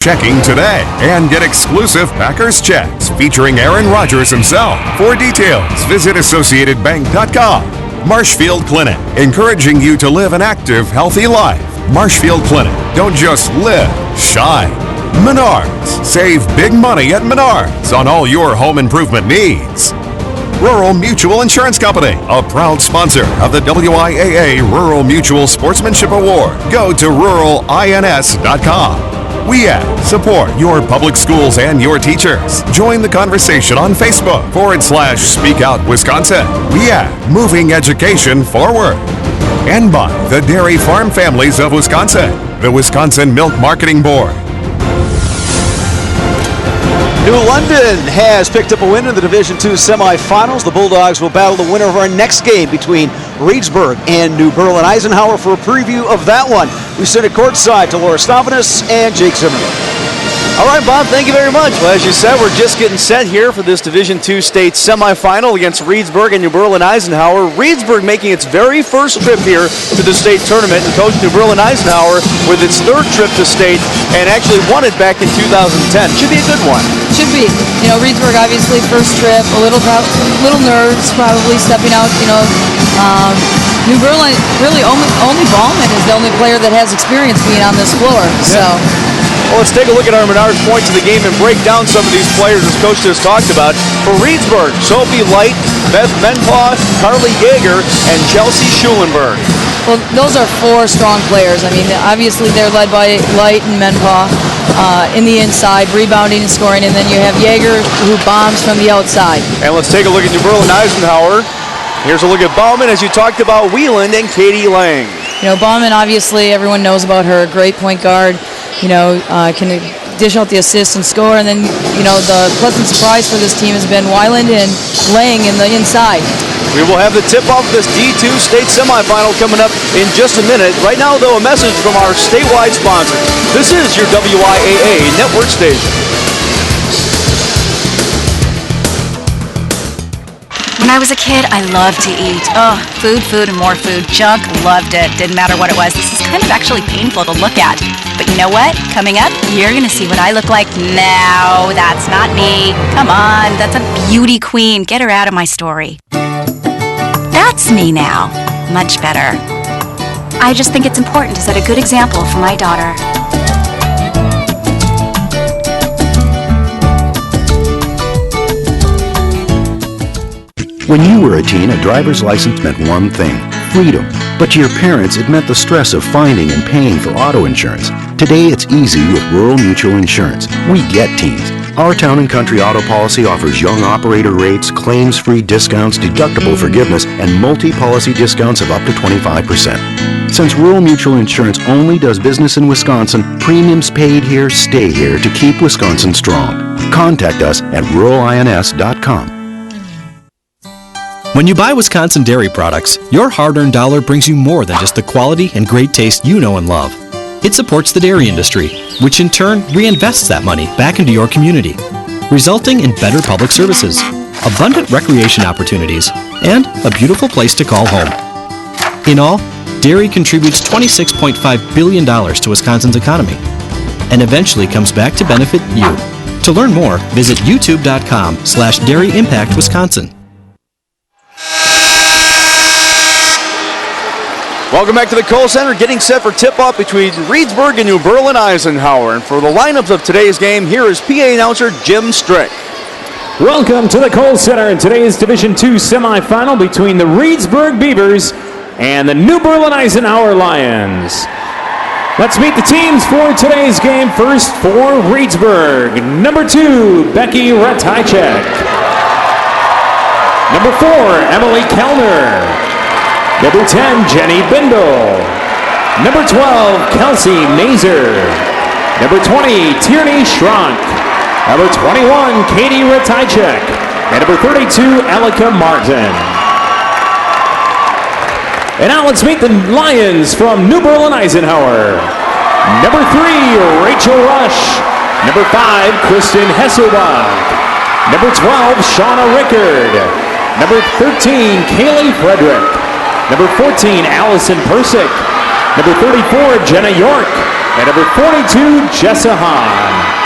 Checking today and get exclusive Packers checks featuring Aaron Rodgers himself. For details, visit AssociatedBank.com. Marshfield Clinic, encouraging you to live an active, healthy life. Marshfield Clinic, don't just live, shine. Menards, save big money at Menards on all your home improvement needs. Rural Mutual Insurance Company, a proud sponsor of the WIAA Rural Mutual Sportsmanship Award. Go to ruralins.com. WIAA, support your public schools and your teachers. Join the conversation on Facebook /Speak Out Wisconsin. WIAA, moving education forward. And by the Dairy Farm Families of Wisconsin, the Wisconsin Milk Marketing Board. New London has picked up a win in the Division II semifinals. The Bulldogs will battle the winner of our next game between Reedsburg and New Berlin Eisenhower. For a preview of that one, we send it courtside to Laura Stavanis and Jake Zimmerman. All right, Bob, thank you very much. Well, as you said, we're just getting set here for this Division II state semifinal against Reedsburg and New Berlin Eisenhower. Reedsburg making its very first trip here to the state tournament, and Coach New Berlin Eisenhower with its third trip to state, and actually won it back in 2010. Should be a good one. Should be. You know, Reedsburg obviously first trip, a little nerves probably stepping out. New Berlin, really only Bowman is the only player that has experience being on this floor. So. Well, let's take a look at our Menards points of the game and break down some of these players as Coach just talked about. For Reedsburg, Sophie Light, Beth Menpaw, Carly Yeager, and Chelsea Schulenberg. Well, those are four strong players. I mean, obviously they're led by Light and Menpaw in the inside, rebounding and scoring, and then you have Yeager who bombs from the outside. And let's take a look at New Berlin Eisenhower. Here's a look at Bowman, as you talked about Wieland and Katie Lang. You know, Bowman, obviously, everyone knows about her. Great point guard. Can dish out the assist and score. And then, the pleasant surprise for this team has been Wieland and Lang in the inside. We will have the tip-off of this D2 state semifinal coming up in just a minute. Right now, though, a message from our statewide sponsors. This is your WIAA network station. When I was a kid, I loved to eat. Oh, food, and more food. Junk, loved it. Didn't matter what it was. This is kind of actually painful to look at. But you know what? Coming up, you're going to see what I look like. No, that's not me. Come on, that's a beauty queen. Get her out of my story. That's me now. Much better. I just think it's important to set a good example for my daughter. When you were a teen, a driver's license meant one thing, freedom. But to your parents, it meant the stress of finding and paying for auto insurance. Today, it's easy with Rural Mutual Insurance. We get teens. Our Town & Country auto policy offers young operator rates, claims-free discounts, deductible forgiveness, and multi-policy discounts of up to 25%. Since Rural Mutual Insurance only does business in Wisconsin, premiums paid here stay here to keep Wisconsin strong. Contact us at ruralins.com. When you buy Wisconsin dairy products, your hard-earned dollar brings you more than just the quality and great taste you know and love. It supports the dairy industry, which in turn reinvests that money back into your community, resulting in better public services, abundant recreation opportunities, and a beautiful place to call home. In all, dairy contributes $26.5 billion to Wisconsin's economy, and eventually comes back to benefit you. To learn more, visit youtube.com/dairyimpactwisconsin. Welcome back to the Kohl Center, getting set for tip-off between Reedsburg and New Berlin Eisenhower. And for the lineups of today's game, here is PA announcer Jim Strick. Welcome to the Kohl Center in today's Division II semifinal between the Reedsburg Beavers and the New Berlin Eisenhower Lions. Let's meet the teams for today's game. First for Reedsburg, number 2, Becky Ratajczak. Number 4, Emily Kellner. Number 10, Jenny Bindle. Number 12, Kelsey Mazer. Number 20, Tierney Schronk. Number 21, Katie Ratajczak. And number 32, Alika Martin. And now let's meet the Lions from New Berlin Eisenhower. Number 3, Rachel Rush. Number 5, Kristen Hesselbach. Number 12, Shauna Rickard. Number 13, Kaylee Frederick. Number 14, Allison Persick. Number 34, Jenna York. and number 42, Jessa Hahn.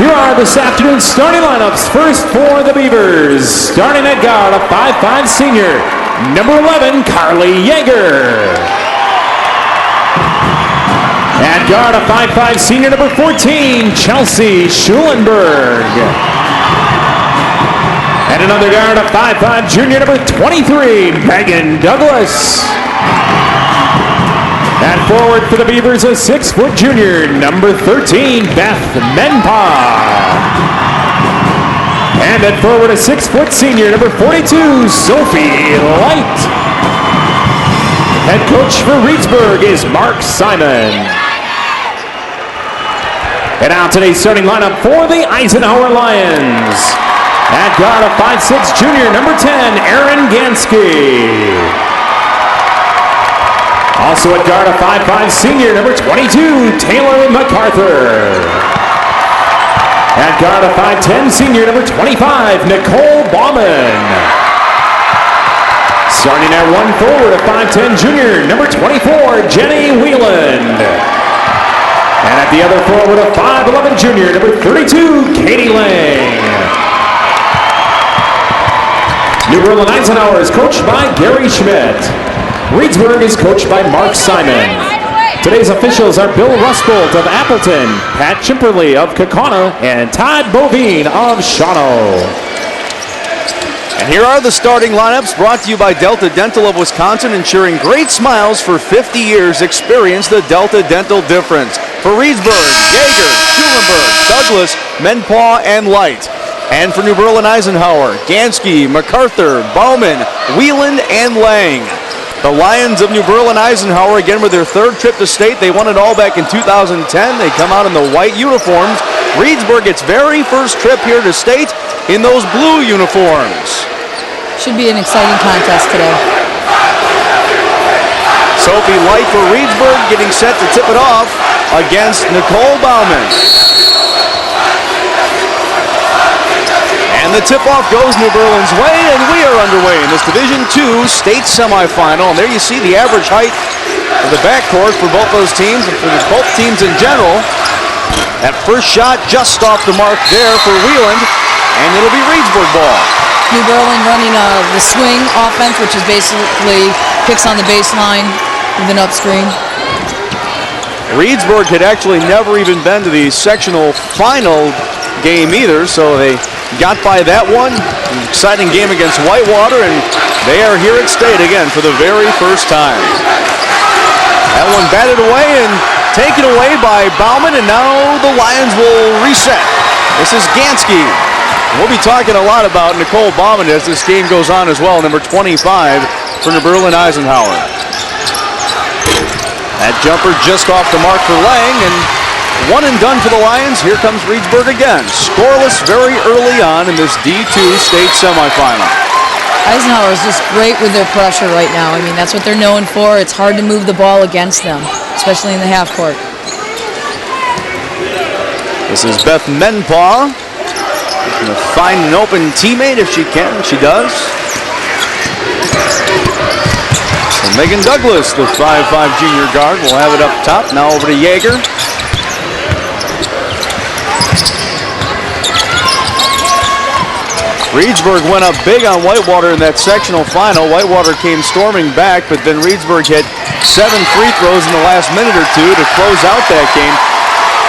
Here are this afternoon's starting lineups. First for the Beavers, starting at guard, a 5'5" senior, number 11, Carly Yeager. At guard, a 5'5" senior, number 14, Chelsea Schulenberg. At another guard, a 5'5" junior, number 23, Megan Douglas. At forward for the Beavers, a 6-foot junior, number 13, Beth Menpa. And at forward, a 6-foot senior, number 42, Sophie Light. Head coach for Reedsburg is Mark Simon. And now today's starting lineup for the Eisenhower Lions. At guard, a 5'6" junior, number 10, Aaron Gansky. Also at guard, a 5'5" senior, number 22, Taylor MacArthur. At guard, a 5'10" senior, number 25, Nicole Bowman. Starting at one forward, a 5'10" junior, number 24, Jenny Wheeland. And at the other forward, a 5'11" junior, number 32, Katie Lang. New Berlin Eisenhower is coached by Gary Schmidt. Reedsburg is coached by Mark Simon. Today's officials are Bill Rustbolt of Appleton, Pat Chimperly of Kaukauna, and Todd Bovine of Shawano. And here are the starting lineups brought to you by Delta Dental of Wisconsin, ensuring great smiles for 50 years. Experience the Delta Dental difference. For Reedsburg, Yeager, Schulenberg, Douglas, Menpaw, and Light. And for New Berlin Eisenhower, Gansky, MacArthur, Bowman, Wheeland, and Lang. The Lions of New Berlin Eisenhower, again with their third trip to state. They won it all back in 2010. They come out in the white uniforms. Reedsburg its very first trip here to state in those blue uniforms. Should be an exciting contest today. Sophie Light for Reedsburg getting set to tip it off against Nicole Bowman. And the tip-off goes New Berlin's way, and we are underway in this Division II state semifinal. And there you see the average height of the backcourt for both those teams and for both teams in general. That first shot just off the mark there for Wheeland, and it'll be Reedsburg ball. New Berlin running the swing offense, which is basically kicks on the baseline with an up screen. Reedsburg had actually never even been to the sectional final game either, so they got by that one. An exciting game against Whitewater, and they are here at state again for the very first time. That one batted away and taken away by Bowman, and now the Lions will reset. This is Gansky. We'll be talking a lot about Nicole Bowman as this game goes on as well, number 25 for New Berlin Eisenhower. That jumper just off the mark for Lang, and one and done for the Lions. Here comes Reedsburg again. Scoreless very early on in this D2 state semifinal. Eisenhower is just great with their pressure right now. I mean, that's what they're known for. It's hard to move the ball against them, especially in the half court. This is Beth Menpaw. Going to find an open teammate if she can. She does. And Megan Douglas, the 5'5" junior guard, will have it up top. Now over to Yeager. Reedsburg went up big on Whitewater in that sectional final. Whitewater came storming back, but then Reedsburg hit 7 free throws in the last minute or two to close out that game.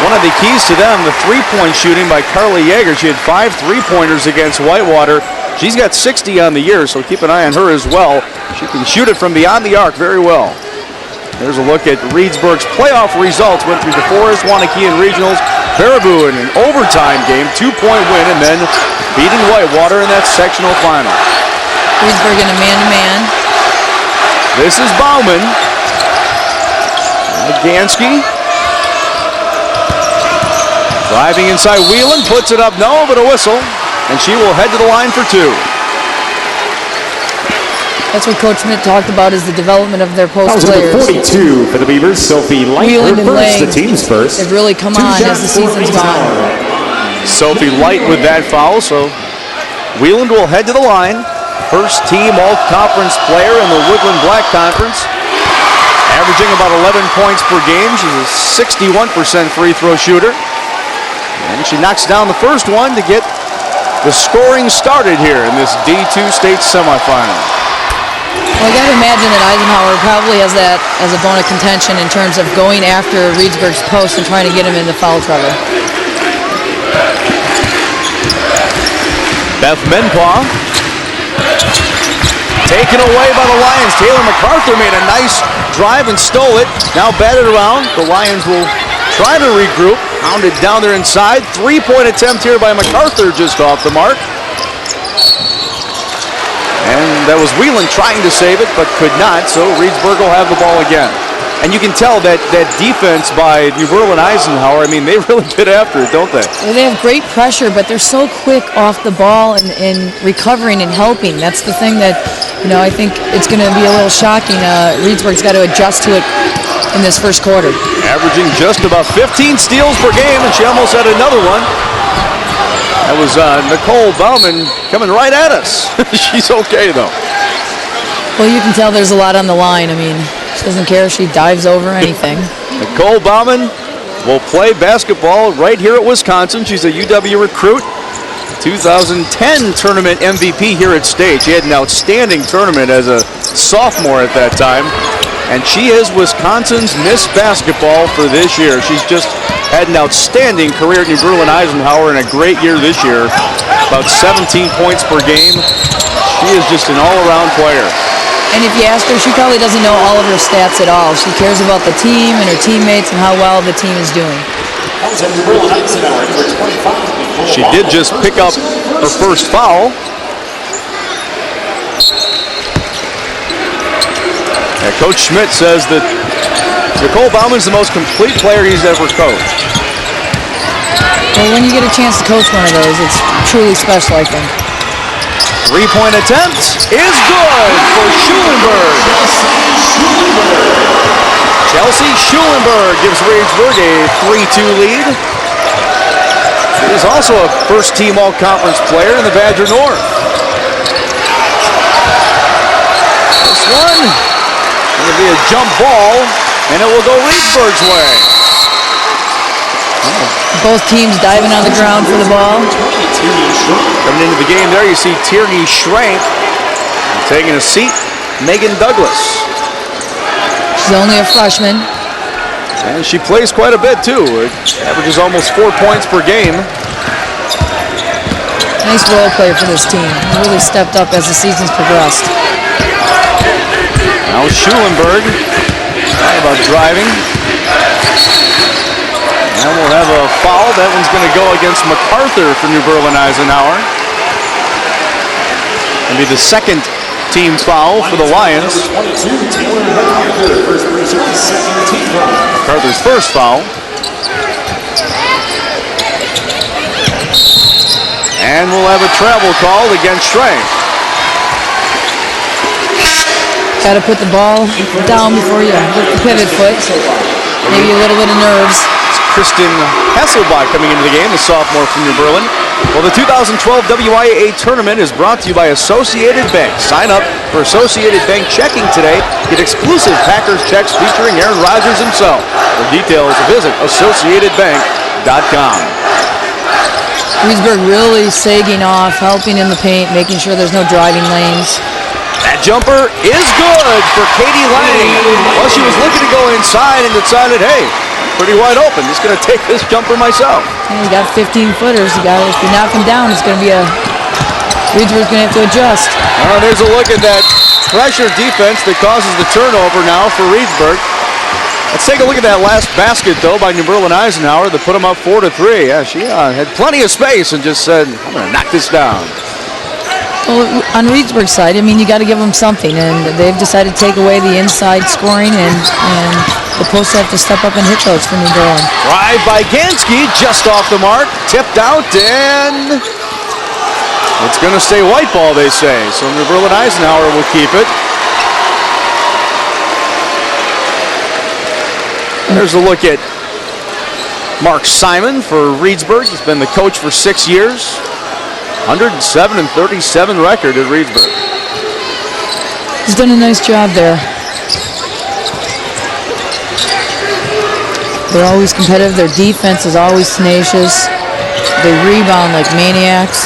One of the keys to them, the three-point shooting by Carly Yeager. She had 5 3-pointers against Whitewater. She's got 60 on the year, so keep an eye on her as well. She can shoot it from beyond the arc very well. There's a look at Reedsburg's playoff results. Went through DeForest, Wanakean Regionals, Baraboo in an overtime game, 2-point win, and then beating Whitewater in that sectional final. Reedsburg in a man-to-man. This is Bowman. Gansky. Driving inside Wheeland, puts it up, no, but a whistle. And she will head to the line for 2. That's what Coach Schmidt talked about, is the development of their post that was players. Number 42 for the Beavers, Sophie Light, her first, the team's first. They've really come on as the season's gone. Sophie Light with that foul, so Wheeland will head to the line. First team all-conference player in the Woodland Black Conference. averaging about 11 points per game. She's a 61% free throw shooter. And she knocks down the first one to get the scoring started here in this D2 state semifinal. Well, I got to imagine that Eisenhower probably has that as a bone of contention in terms of going after Reedsburg's post and trying to get him into foul trouble. Beth Menpaw taken away by the Lions. Taylor MacArthur made a nice drive and stole it. Now batted around. The Lions will try to regroup. Pounded down there inside. Three-point attempt here by MacArthur just off the mark. And that was Whelan trying to save it, but could not, so Reedsburg will have the ball again. And you can tell that defense by New Berlin Eisenhower, I mean, they really get after it, don't they? Well, they have great pressure, but they're so quick off the ball and recovering and helping. That's the thing that, I think it's going to be a little shocking. Reedsburg's got to adjust to it in this first quarter. Averaging just about 15 steals per game, and she almost had another one. That was Nicole Bowman coming right at us. She's okay, though. Well, you can tell there's a lot on the line. I mean, she doesn't care if she dives over anything. Nicole Bowman will play basketball right here at Wisconsin. She's a UW recruit. 2010 tournament MVP here at state. She had an outstanding tournament as a sophomore at that time. And she is Wisconsin's Miss Basketball for this year. She's just had an outstanding career at New Berlin Eisenhower and a great year this year. About 17 points per game. She is just an all-around player. And if you ask her, she probably doesn't know all of her stats at all. She cares about the team and her teammates and how well the team is doing. She did just pick up her first foul. And Coach Schmidt says that Nicole Bauman's the most complete player he's ever coached. Well, when you get a chance to coach one of those, it's truly special, I think. Three-point attempt is good for Schulenberg. Chelsea Schulenberg gives Reedsburg a 3-2 lead. She is also a first-team all-conference player in the Badger North. This one going to be a jump ball, and it will go Reedsburg's way. Both teams diving on the ground for the ball. Coming into the game there, you see Tierney Schrank taking a seat. Megan Douglas. She's only a freshman. And she plays quite a bit, too. It averages almost 4 points per game. Nice role player for this team. Really stepped up as the season's progressed. Now Schulenberg, talking about driving. And we'll have a foul. That one's going to go against MacArthur for New Berlin Eisenhower. It'll be the second team foul for the Lions. MacArthur's first foul. And we'll have a travel call against Schrank. Got to put the ball down before you hit the pivot foot. Maybe a little bit of nerves. Kristen Hasselbach coming into the game, the sophomore from New Berlin. Well, the 2012 WIAA tournament is brought to you by Associated Bank. Sign up for Associated Bank checking today. Get exclusive Packers checks featuring Aaron Rodgers himself. For details, visit AssociatedBank.com. Reedsburg really sagging off, helping in the paint, making sure there's no driving lanes. That jumper is good for Katie Lang. Well, she was looking to go inside and decided, hey, pretty wide open. Just going to take this jumper myself. Yeah, you got 15 footers. If you knock them down, it's going to be Reedsburg's going to have to adjust. There's a look at that pressure defense that causes the turnover now for Reedsburg. Let's take a look at that last basket, though, by New Berlin Eisenhower that put them up 4-3. Yeah, she had plenty of space and just said, I'm going to knock this down. Well, on Reedsburg's side, I mean, you got to give them something, and they've decided to take away the inside scoring, and the posts have to step up and hit those for New Berlin. Drive by Gansky, just off the mark, tipped out, and it's going to stay white ball, they say. So New Berlin Eisenhower will keep it. There's a look at Mark Simon for Reedsburg. He's been the coach for 6 years. 107-37 record at Reedsburg. He's done a nice job there. They're always competitive. Their defense is always tenacious. They rebound like maniacs.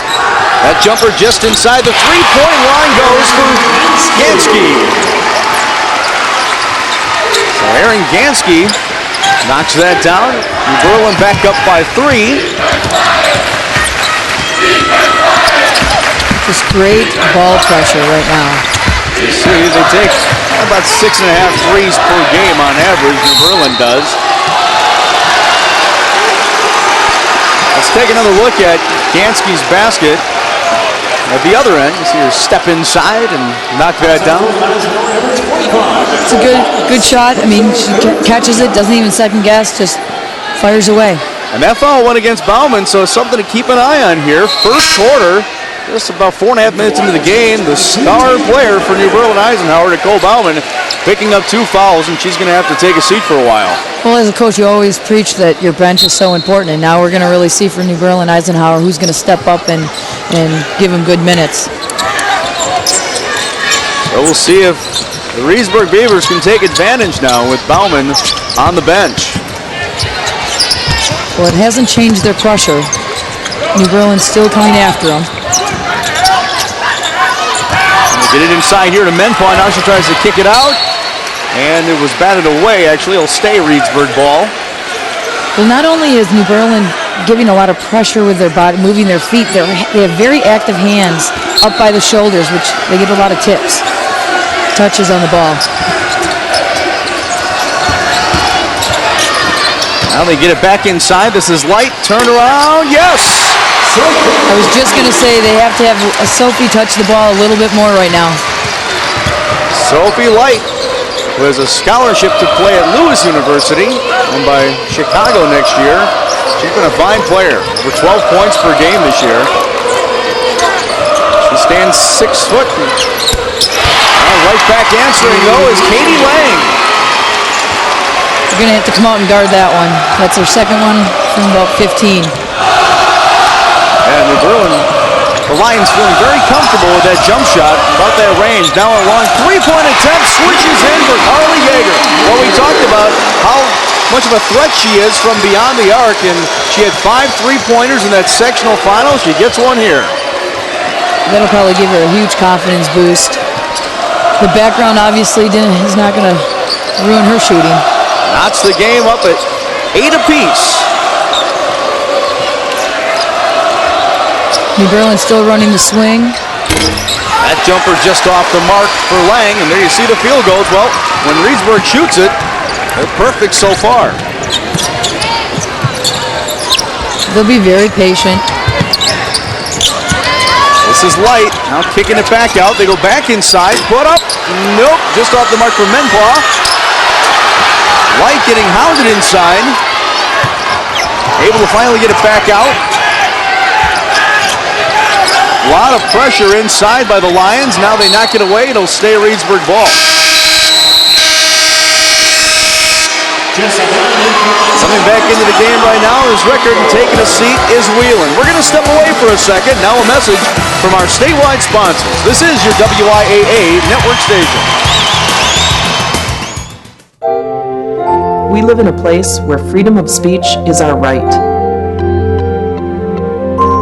That jumper just inside the three-point line goes for Gansky. So Aaron Gansky knocks that down. New Berlin back up by 3. Just great ball pressure right now. You see, they take about 6.5 threes per game on average. New Berlin does. Let's take another look at Gansky's basket. At the other end, you see her step inside and knock that down. It's a good shot. I mean, she catches it, doesn't even second guess, just fires away. And that foul went against Bowman, so something to keep an eye on here. First quarter, just about 4.5 minutes into the game, the star player for New Berlin Eisenhower, Nicole Bowman, picking up 2 fouls, and she's going to have to take a seat for a while. Well, as a coach, you always preach that your bench is so important, and now we're going to really see for New Berlin Eisenhower who's going to step up and give him good minutes. So we'll see if the Reedsburg Beavers can take advantage now with Bowman on the bench. Well, it hasn't changed their pressure. New Berlin's still coming after them. Get it inside here to Menpaw. Now she tries to kick it out. And it was batted away, actually. It'll stay Reedsburg ball. Well, not only is New Berlin giving a lot of pressure with their body, moving their feet, they have very active hands up by the shoulders, which they get a lot of tips, touches on the ball. Now they get it back inside. This is Light. Turn around. Yes! I was just going to say they have to have Sophie touch the ball a little bit more right now. Sophie Light, who has a scholarship to play at Lewis University and by Chicago next year. She's been a fine player, with 12 points per game this year. She stands 6 foot. Right back answering, though, is Katie Lang. You're going to have to come out and guard that one. That's her second one from about 15. And New Berlin, the Lions feeling very comfortable with that jump shot, about that range. Now a long three-point attempt, switches in for Carly Yeager. Well, we talked about how much of a threat she is from beyond the arc, and she had 5 3-pointers in that sectional final. She gets one here. That'll probably give her a huge confidence boost. The background obviously is not going to ruin her shooting. Knots the game up at 8 apiece. New Berlin still running the swing. That jumper just off the mark for Lang, and there you see the field goals. Well, when Reedsburg shoots it, they're perfect so far. They'll be very patient. This is Light, now kicking it back out. They go back inside, put up, nope, just off the mark for Menpaw. Light getting hounded inside. Able to finally get it back out. A lot of pressure inside by the Lions. Now they knock it away. It'll stay Reedsburg ball. Coming back into the game right now is Rickard, and taking a seat is Whelan. We're going to step away for a second. Now a message from our statewide sponsors. This is your WIAA network station. We live in a place where freedom of speech is our right.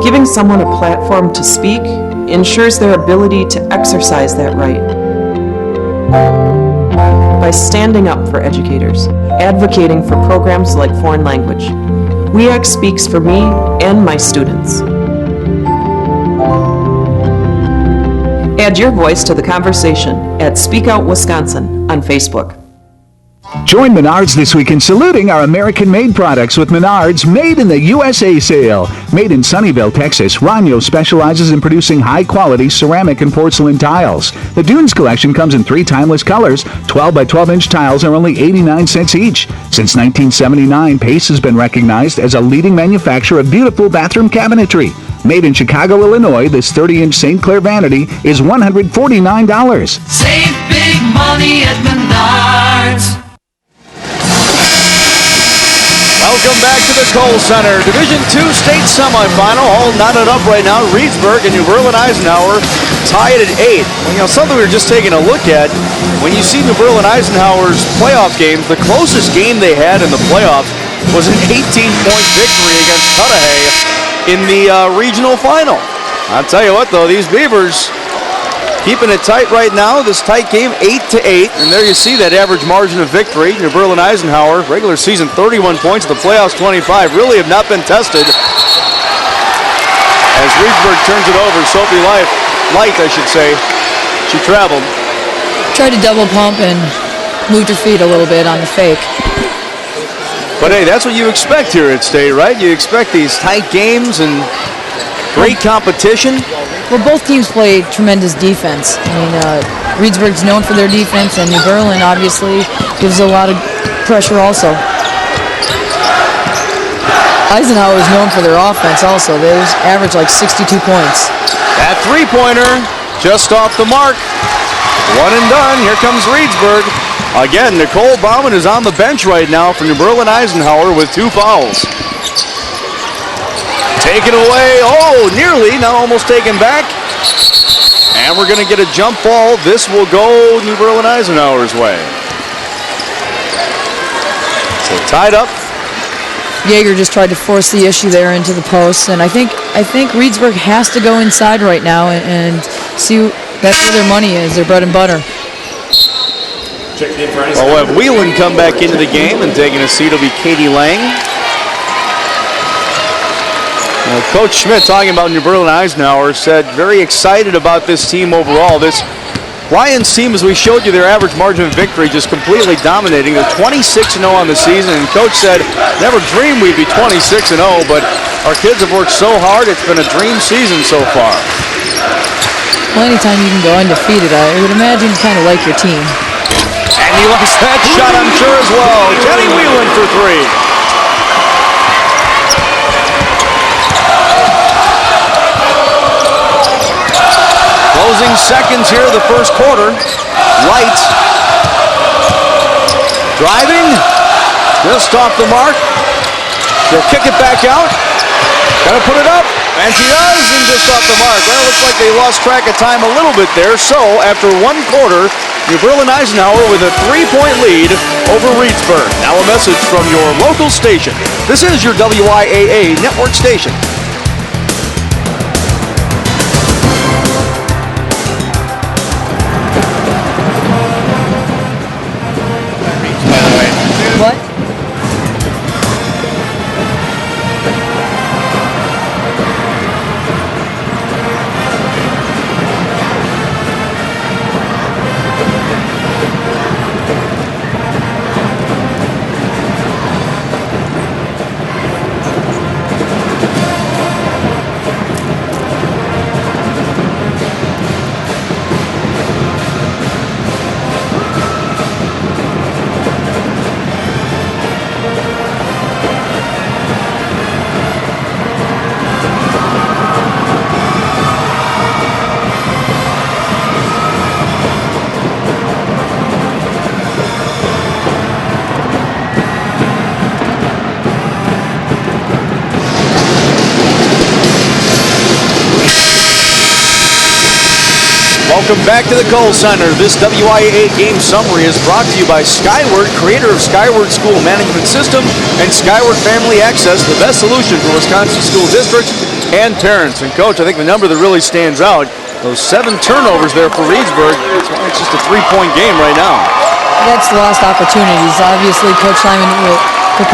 Giving someone a platform to speak ensures their ability to exercise that right. By standing up for educators, advocating for programs like foreign language, WIAA speaks for me and my students. Add your voice to the conversation at Speak Out Wisconsin on Facebook. Join Menards this week in saluting our American-made products with Menards Made in the USA sale. Made in Sunnyvale, Texas, Ranyo specializes in producing high-quality ceramic and porcelain tiles. The Dunes collection comes in 3 timeless colors. 12 by 12-inch tiles are only 89 cents each. Since 1979, Pace has been recognized as a leading manufacturer of beautiful bathroom cabinetry. Made in Chicago, Illinois, this 30-inch St. Clair vanity is $149. Save big money at Menards. Welcome back to the Kohl Center. Division II state semifinal, all knotted up right now. Reedsburg and New Berlin Eisenhower tied at 8. Well, something we were just taking a look at. When you see New Berlin Eisenhower's playoff games, the closest game they had in the playoffs was an 18-point victory against Cudahy in the regional final. I'll tell you what, though, these Beavers keeping it tight right now. This tight game, 8-8, and there you see that average margin of victory. New Berlin Eisenhower, regular season 31 points, the playoffs 25, really have not been tested. As Reedsburg turns it over, Sophie Light, I should say, she traveled. Tried to double pump and moved her feet a little bit on the fake. But hey, that's what you expect here at State, right? You expect these tight games and great competition. Well, both teams play tremendous defense. I mean, Reedsburg's known for their defense, and New Berlin obviously gives a lot of pressure also. Eisenhower is known for their offense also. They average like 62 points. That three-pointer just off the mark. One and done. Here comes Reedsburg. Again, Nicole Bowman is on the bench right now for New Berlin Eisenhower with 2 fouls. Taken away. Oh, nearly. Now almost taken back. And we're going to get a jump ball. This will go New Berlin Eisenhower's way. So tied up. Yeager just tried to force the issue there into the post, and I think Reedsburg has to go inside right now and see that's where their money is, their bread and butter. Well, we'll have Whelan come back into the game, and taking a seat will be Katie Lang. Coach Schmidt, talking about New Berlin Eisenhower, said very excited about this team overall. This Lions team, as we showed you, their average margin of victory just completely dominating. They're 26-0 on the season, and Coach said, never dreamed we'd be 26-0, but our kids have worked so hard. It's been a dream season so far. Well, anytime you can go undefeated, I would imagine you kind of like your team. And he likes that shot, I'm sure, as well. Jenny Whelan for 3. Closing seconds here of the first quarter. Light driving, just off the mark. She'll kick it back out. Gotta put it up, and she does, and just off the mark. Well, it looks like they lost track of time a little bit there. So after 1 quarter, New Berlin Eisenhower with a 3-point lead over Reedsburg. Now a message from your local station. This is your WIAA network station. What? Welcome back to the Kohl Center. This WIAA game summary is brought to you by Skyward, creator of Skyward School Management System and Skyward Family Access, the best solution for Wisconsin school districts and parents. And Coach, I think the number that really stands out, those 7 turnovers there for Reedsburg. It's just a 3-point game right now. That's lost opportunities. Obviously, Coach Lyman could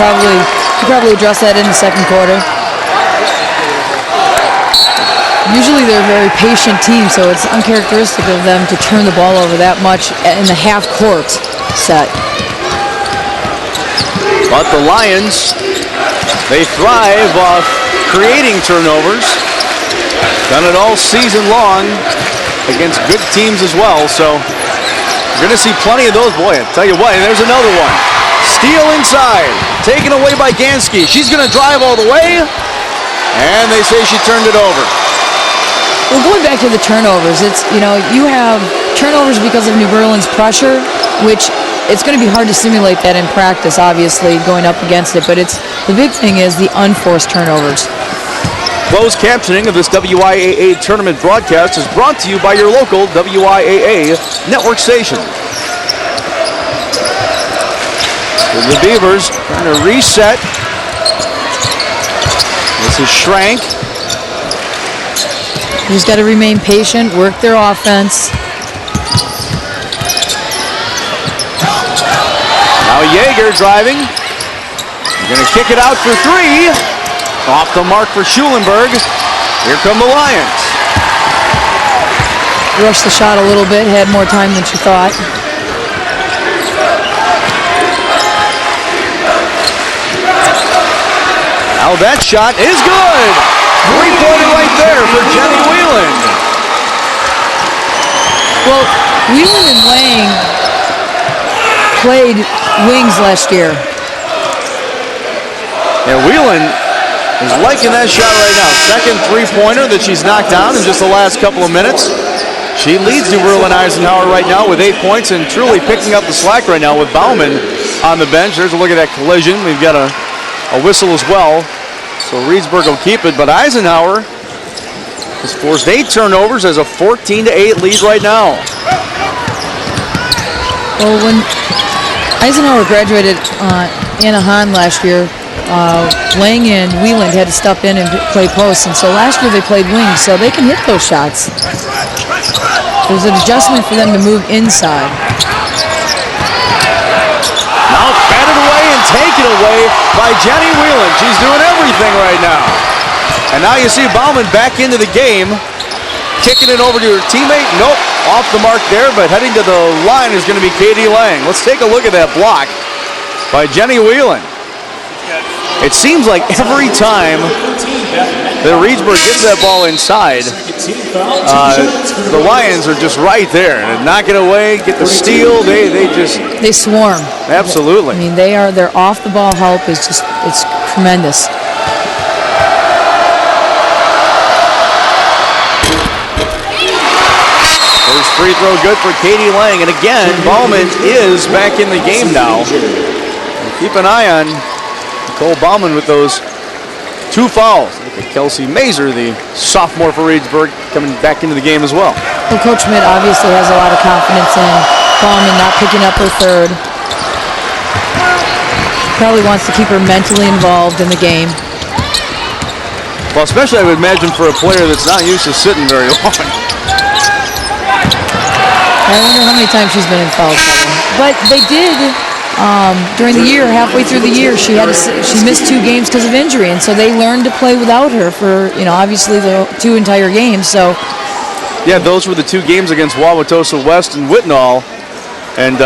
probably address that in the second quarter. Usually they're a very patient team, so it's uncharacteristic of them to turn the ball over that much in the half-court set. But the Lions, they thrive off creating turnovers. Done it all season long against good teams as well, so you're going to see plenty of those. Boy, I tell you what, and there's another one. Steal inside, taken away by Gansky. She's going to drive all the way, and they say she turned it over. Well, going back to the turnovers, you have turnovers because of New Berlin's pressure, which it's going to be hard to simulate that in practice, obviously, going up against it. But the big thing is the unforced turnovers. Closed captioning of this WIAA tournament broadcast is brought to you by your local WIAA network station. The Beavers trying to reset to Schrank. You just got to remain patient, work their offense. Now Yeager driving. Going to kick it out for three. Off the mark for Schulenberg. Here come the Lions. Rushed the shot a little bit, had more time than she thought. Now that shot is good. Three-pointer right there for Jenny Whelan. Well, Whelan and Lang played wings last year. Yeah, Whelan is liking that shot right now. Second three-pointer that she's knocked down in just the last couple of minutes. She leads New Berlin Eisenhower right now with 8 points and truly picking up the slack right now with Bowman on the bench. There's a look at that collision. We've got a whistle as well. So Reedsburg will keep it, but Eisenhower has forced 8 turnovers, has a 14-8 lead right now. Well, when Eisenhower graduated Anna Hahn last year, Lang and Wieland had to step in and play posts, and so last year they played wings, so they can hit those shots. There's an adjustment for them to move inside. Now batted away and taken away by Jenny Whelan. She's doing everything right now. And now you see Bowman back into the game, kicking it over to her teammate. Nope, off the mark there, but heading to the line is going to be Katie Lang. Let's take a look at that block by Jenny Whelan. It seems like every time that Reedsburg gets that ball inside, the Lions are just right there and knock it away, get the steal. They swarm. Absolutely. I mean, their off the ball help is just, it's tremendous. First free throw good for Katie Lang, and again Bowman is back in the game now. Keep an eye on Nicole Bowman with those 2 fouls. Look at Kelsey Mazer, the sophomore for Reedsburg, coming back into the game as well. Well, Coach Schmidt obviously has a lot of confidence in Bowman not picking up her third. Probably wants to keep her mentally involved in the game. Well, especially I would imagine for a player that's not used to sitting very long. I wonder how many times she's been in foul trouble. But they did. During the year, halfway through the year, she missed 2 games because of injury, and so they learned to play without her for, obviously the 2 entire games. So, yeah, those were the 2 games against Wauwatosa West and Whitnall, and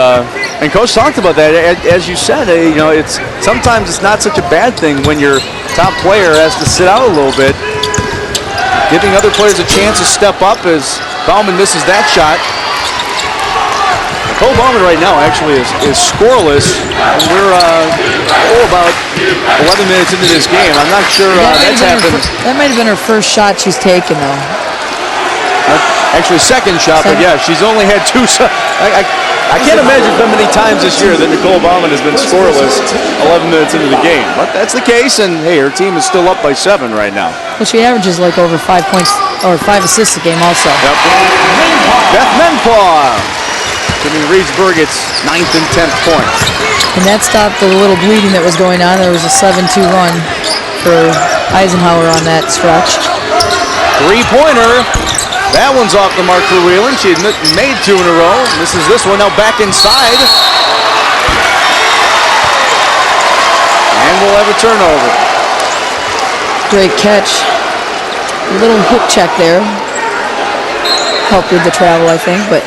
Coach talked about that. As you said, sometimes it's not such a bad thing when your top player has to sit out a little bit, giving other players a chance to step up as Bowman misses that shot. Nicole Bowman right now actually is scoreless. We're about 11 minutes into this game. I'm not sure that's happened. That might have been her first shot she's taken, though. Actually, second shot, but yeah, she's only had 2 shots. I can't imagine how many times this year that Nicole Bowman has been scoreless 11 minutes into the game. But that's the case, and hey, her team is still up by 7 right now. Well, she averages like over 5 points or 5 assists a game also. Yep. Beth Menpaw giving Reedsburg its 9th and 10th points. And that stopped the little bleeding that was going on. There was a 7-2 run for Eisenhower on that stretch. Three-pointer. That one's off the mark for Whelan. She had made 2 in a row. Misses this one. Now back inside. And we'll have a turnover. Great catch. A little hook check there. Helped with the travel, I think, but...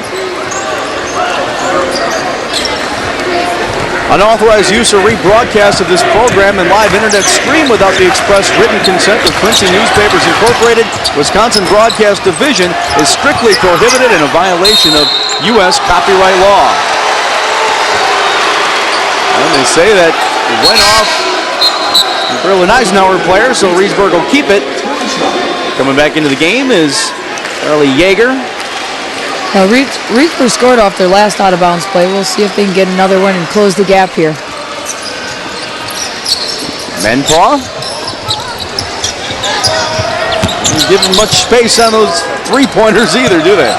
Unauthorized use or rebroadcast of this program and live internet stream without the express written consent of Quincy Newspapers Incorporated, Wisconsin Broadcast Division, is strictly prohibited and a violation of U.S. copyright law. And they say that it went off the Berlin Eisenhower player, so Reedsburg will keep it. Coming back into the game is Carly Yeager. Reedsburg scored off their last out-of-bounds play. We'll see if they can get another one and close the gap here. Menpaw. Don't give them much space on those 3-pointers either, do they?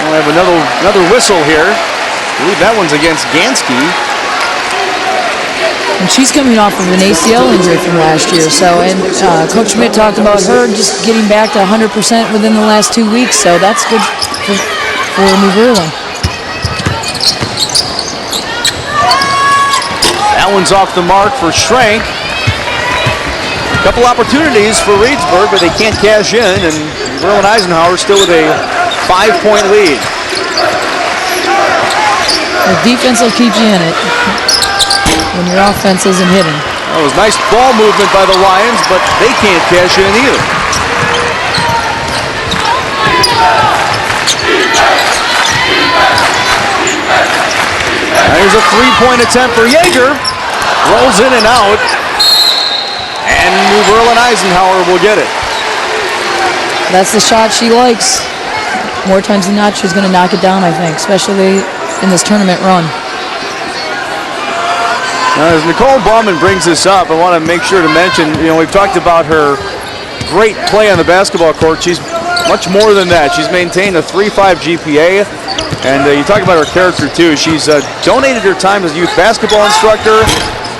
We'll have another whistle here. I believe that one's against Gansky. And she's coming off of an ACL injury from last year. So, and Coach Schmidt talked about her just getting back to 100% within the last 2 weeks. So that's good for New Berlin. That one's off the mark for Schrank. A couple opportunities for Reedsburg, but they can't cash in, and Berlin Eisenhower still with a 5-point lead. The defense will keep you in it when your offense isn't hitting. That was nice ball movement by the Lions, but they can't cash in either. Here's a 3-point attempt for Yeager. Rolls in and out. And New Berlin Eisenhower will get it. That's the shot she likes. More times than not, she's going to knock it down, I think, especially in this tournament run. Now, as Nicole Bowman brings this up, I want to make sure to mention, we've talked about her great play on the basketball court. She's much more than that. She's maintained a 3.5 GPA, and you talk about her character, too. She's donated her time as a youth basketball instructor,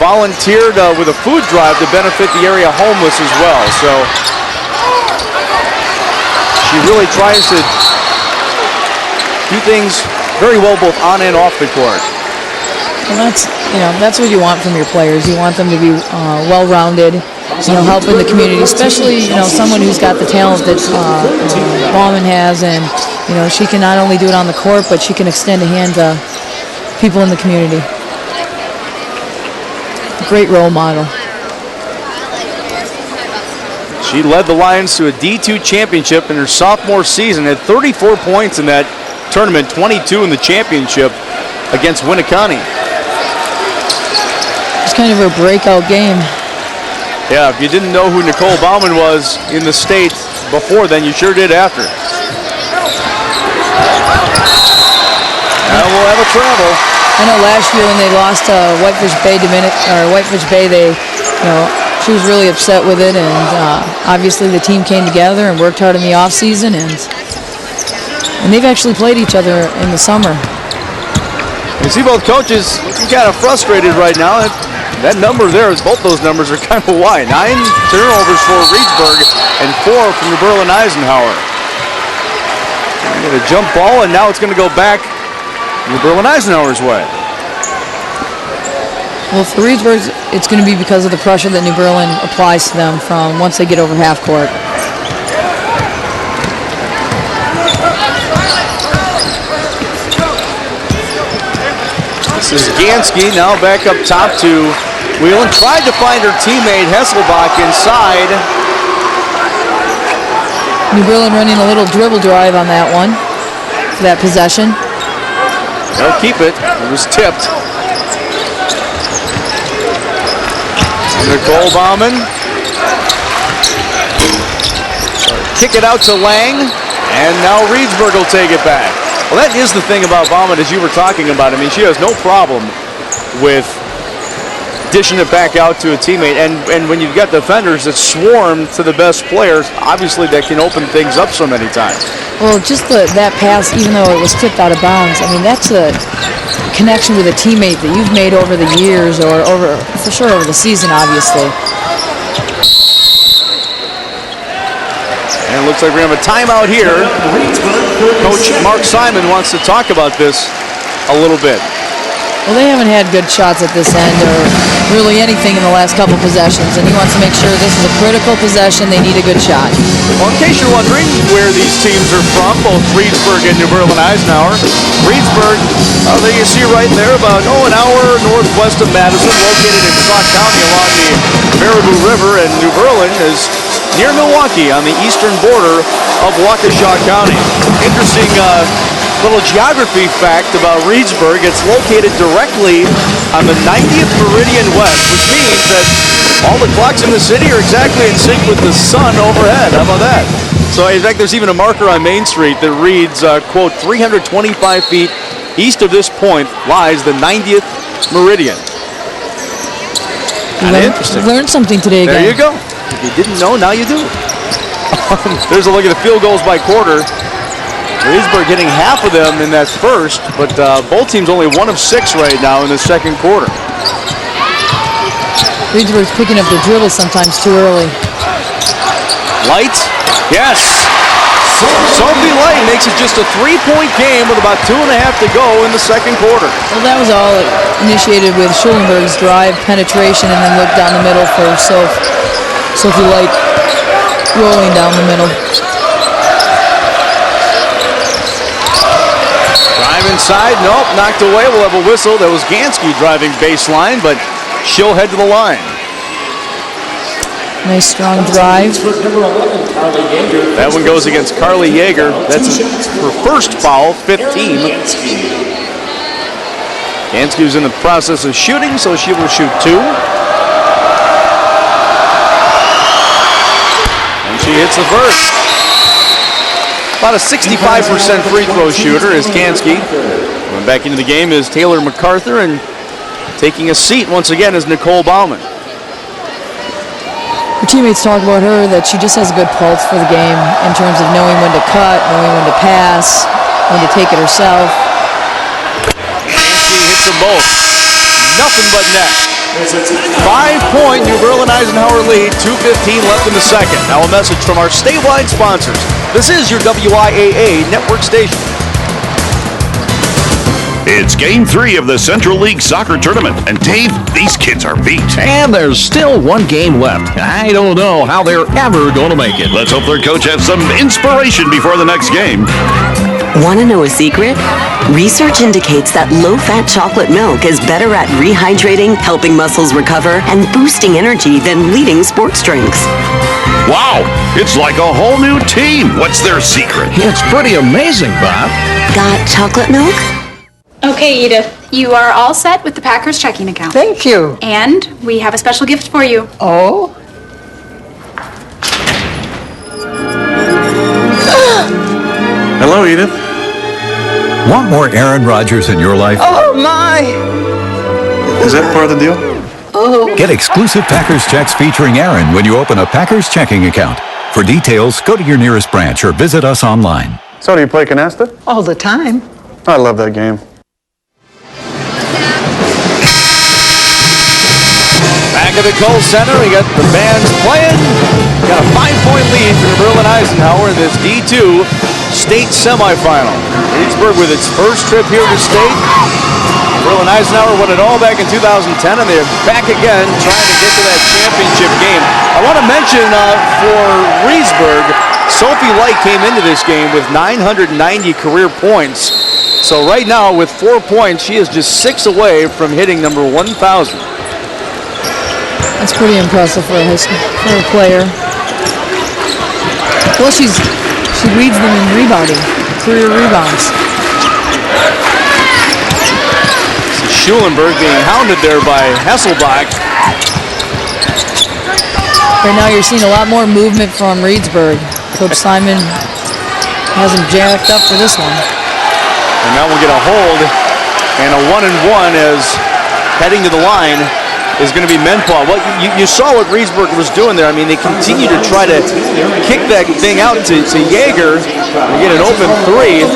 volunteered with a food drive to benefit the area homeless as well. So she really tries to do things very well both on and off the court. And that's what you want from your players. You want them to be well-rounded, helping the community, especially someone who's got the talent that Bowman has, and she can not only do it on the court, but she can extend a hand to people in the community. Great role model. She led the Lions to a D2 championship in her sophomore season, had 34 points in that tournament, 22 in the championship against Winneconne. It's kind of her breakout game. Yeah, if you didn't know who Nicole Bowman was in the state before then, you sure did after. Now we'll have a travel. I know last year when they lost to Whitefish Bay, she was really upset with it, and obviously the team came together and worked hard in the off season, and they've actually played each other in the summer. You see both coaches kind of frustrated right now. That number there, both those numbers are kind of wide. 9 turnovers for Reedsburg and 4 from New Berlin Eisenhower. They get a jump ball, and now it's going to go back New Berlin Eisenhower's way. Well, for Reedsburg, it's going to be because of the pressure that New Berlin applies to them from once they get over half court. This is Gansky now back up top to Whelan. Tried to find her teammate Hesselbach inside. New Berlin running a little dribble drive on that one for that possession. They'll keep it. It was tipped. Nicole Bowman. Kick it out to Lang. And now Reedsburg will take it back. Well, that is the thing about Bowman, as you were talking about. I mean, she has no problem with dishing it back out to a teammate. And when you've got defenders that swarm to the best players, obviously that can open things up so many times. Well, just that pass, even though it was tipped out of bounds, I mean, that's a connection with a teammate that you've made over the years, or for sure over the season, obviously. And it looks like we're going to have a timeout here. Coach Mark Simon wants to talk about this a little bit. Well, they haven't had good shots at this end, or really anything in the last couple possessions, and he wants to make sure this is a critical possession. They need a good shot. Well, in case you're wondering where these teams are from, both Reedsburg and New Berlin Eisenhower. Reedsburg, there you see right there, about an hour northwest of Madison, located in Sauk County along the Marabou River, and New Berlin is near Milwaukee on the eastern border of Waukesha County. Interesting little geography fact about Reedsburg. It's located directly on the 90th meridian west, which means that all the clocks in the city are exactly in sync with the sun overhead. How about that? So in fact, there's even a marker on Main Street that reads, quote, 325 feet east of this point lies the 90th meridian. Interesting. Learned something today again. There you go. If you didn't know, now you do. There's a look at the field goals by quarter. Reedsburg hitting half of them in that first, but both teams only 1 of 6 right now in the second quarter. Reedsburg's picking up the dribble sometimes too early. Light, yes. Sophie Light makes it just a 3-point game with about 2.5 to go in the second quarter. Well, that was all initiated with Schulenberg's drive, penetration, and then look down the middle for Sophie Light rolling down the middle. Drive inside, nope, knocked away. We'll have a whistle. That was Gansky driving baseline, but she'll head to the line. Nice strong drive. That one goes against Carly Yeager. That's her first foul, 5th team. Gansky was in the process of shooting, so she will shoot 2. And she hits the first. About a 65% free throw shooter is Gansky. Going back into the game is Taylor MacArthur, and taking a seat once again is Nicole Bowman. Her teammates talk about her that she just has a good pulse for the game in terms of knowing when to cut, knowing when to pass, when to take it herself. Gansky hits them both. Nothing but net. 5-point New Berlin Eisenhower lead, 2:15 left in the second. Now a message from our statewide sponsors. This is your WIAA network station. It's Game 3 of the Central League Soccer Tournament, and Dave, these kids are beat. And there's still one game left. I don't know how they're ever going to make it. Let's hope their coach has some inspiration before the next game. Want to know a secret? Research indicates that low-fat chocolate milk is better at rehydrating, helping muscles recover, and boosting energy than leading sports drinks. Wow, it's like a whole new team. What's their secret? It's pretty amazing, Bob. Got chocolate milk? Okay, Edith, you are all set with the Packers checking account. Thank you. And we have a special gift for you. Oh? Hello, Edith. Want more Aaron Rodgers in your life? Oh, my! Is that part of the deal? Oh. Get exclusive Packers checks featuring Aaron when you open a Packers checking account. For details, go to your nearest branch or visit us online. So do you play canasta? All the time. I love that game. Back at the Kohl Center, we got the bands playing. Got a 5-point lead for New Berlin Eisenhower in this D2 state semifinal. Reedsburg with its first trip here to state. New Berlin Eisenhower won it all back in 2010, and they're back again trying to get to that championship game. I want to mention for Reedsburg, Sophie Light came into this game with 990 career points. So right now, with 4 points, she is just 6 away from hitting number 1,000. That's pretty impressive for a player. Well, she leads them in rebounding, career rebounds. Schulenberg being hounded there by Hesselbach. Right now you're seeing a lot more movement from Reedsburg. Coach Simon has him jacked up for this one. And now we'll get a hold, and a 1-and-1 as heading to the line is going to be Menpaw. Well, you saw what Reedsburg was doing there. I mean, they continue to try to kick that thing out to Yeager. They get an open 3.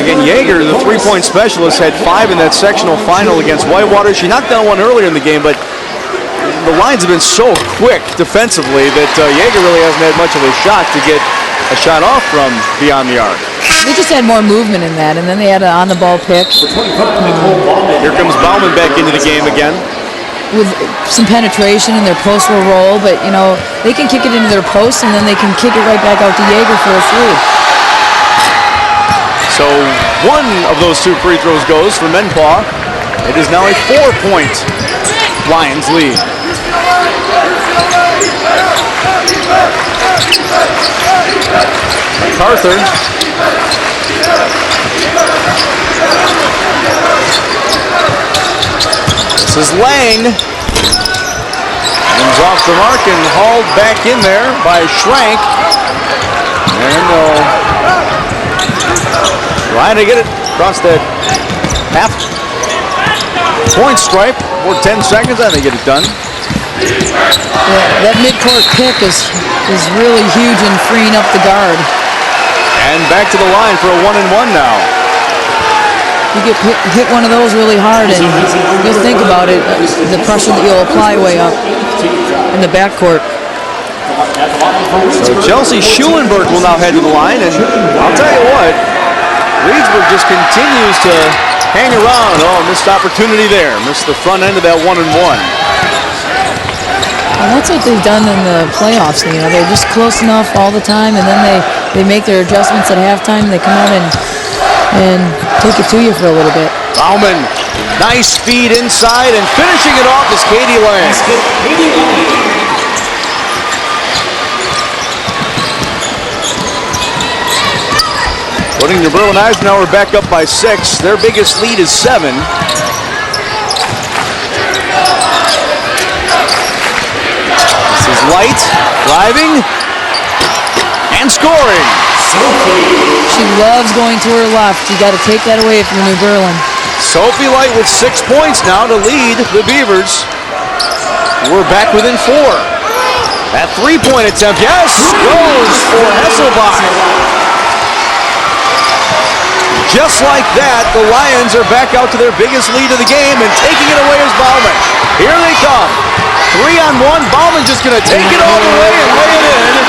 Again, Yeager, the 3-point specialist, had 5 in that sectional final against Whitewater. She knocked down one earlier in the game, but the lines have been so quick defensively that Yeager really hasn't had much of a shot to get a shot off from beyond the arc. They just had more movement in that, and then they had an on-the-ball pick. Here comes Bowman back into the game again. With some penetration in their post will roll, but you know, they can kick it into their post and then they can kick it right back out to Yeager for a 3. So one of those 2 free throws goes for Menpaw. It is now a 4-point Lions lead. MacArthur. This is Lang. Comes off the mark and hauled back in there by Schrank. And trying to get it across that half-point stripe. For 10 seconds, I think get it done. Yeah, that midcourt pick is really huge in freeing up the guard. And back to the line for a 1-and-1 now. You get hit one of those really hard, and you'll think about it, the pressure that you'll apply way up in the backcourt. So Chelsea Schulenberg will now head to the line, and I'll tell you what, Reedsburg just continues to hang around. Oh, missed opportunity there. Missed the front end of that 1-and-1. And that's what they've done in the playoffs. You know, they're just close enough all the time, and then they make their adjustments at halftime. They come out and take it to you for a little bit. Bowman, nice feed inside, and finishing it off is Katie Lang. Putting New Berlin Eisenhower back up by 6. Their biggest lead is 7. This is Light, driving, and scoring. She loves going to her left. You got to take that away if you're New Berlin. Sophie Light with 6 points now to lead the Beavers. We're back within 4. That 3-point attempt, yes, goes for Hesselbach. Just like that, the Lions are back out to their biggest lead of the game, and taking it away is Bowman. Here they come. 3-on-1. Bowman just going to take it all the way and lay it in.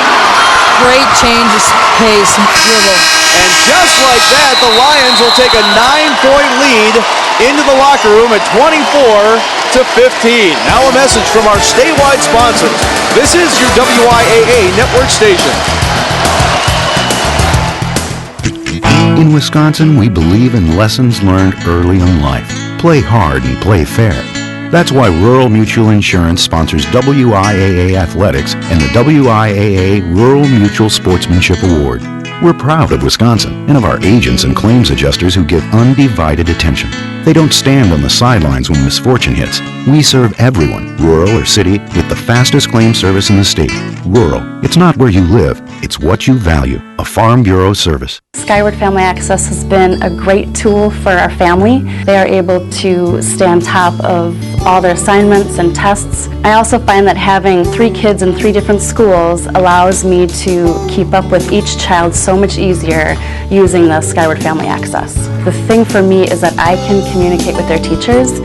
Great change of pace, dribble. And just like that, the Lions will take a 9-point lead into the locker room at 24-15. Now a message from our statewide sponsors. This is your WIAA network station. In Wisconsin, we believe in lessons learned early in life. Play hard and play fair. That's why Rural Mutual Insurance sponsors WIAA Athletics and the WIAA Rural Mutual Sportsmanship Award. We're proud of Wisconsin and of our agents and claims adjusters who give undivided attention. They don't stand on the sidelines when misfortune hits. We serve everyone, rural or city, with the fastest claim service in the state. Rural. It's not where you live, it's what you value. A Farm Bureau service. Skyward Family Access has been a great tool for our family. They are able to stay on top of all their assignments and tests. I also find that having 3 kids in 3 different schools allows me to keep up with each child so much easier using the Skyward Family Access. The thing for me is that I can communicate with their teachers,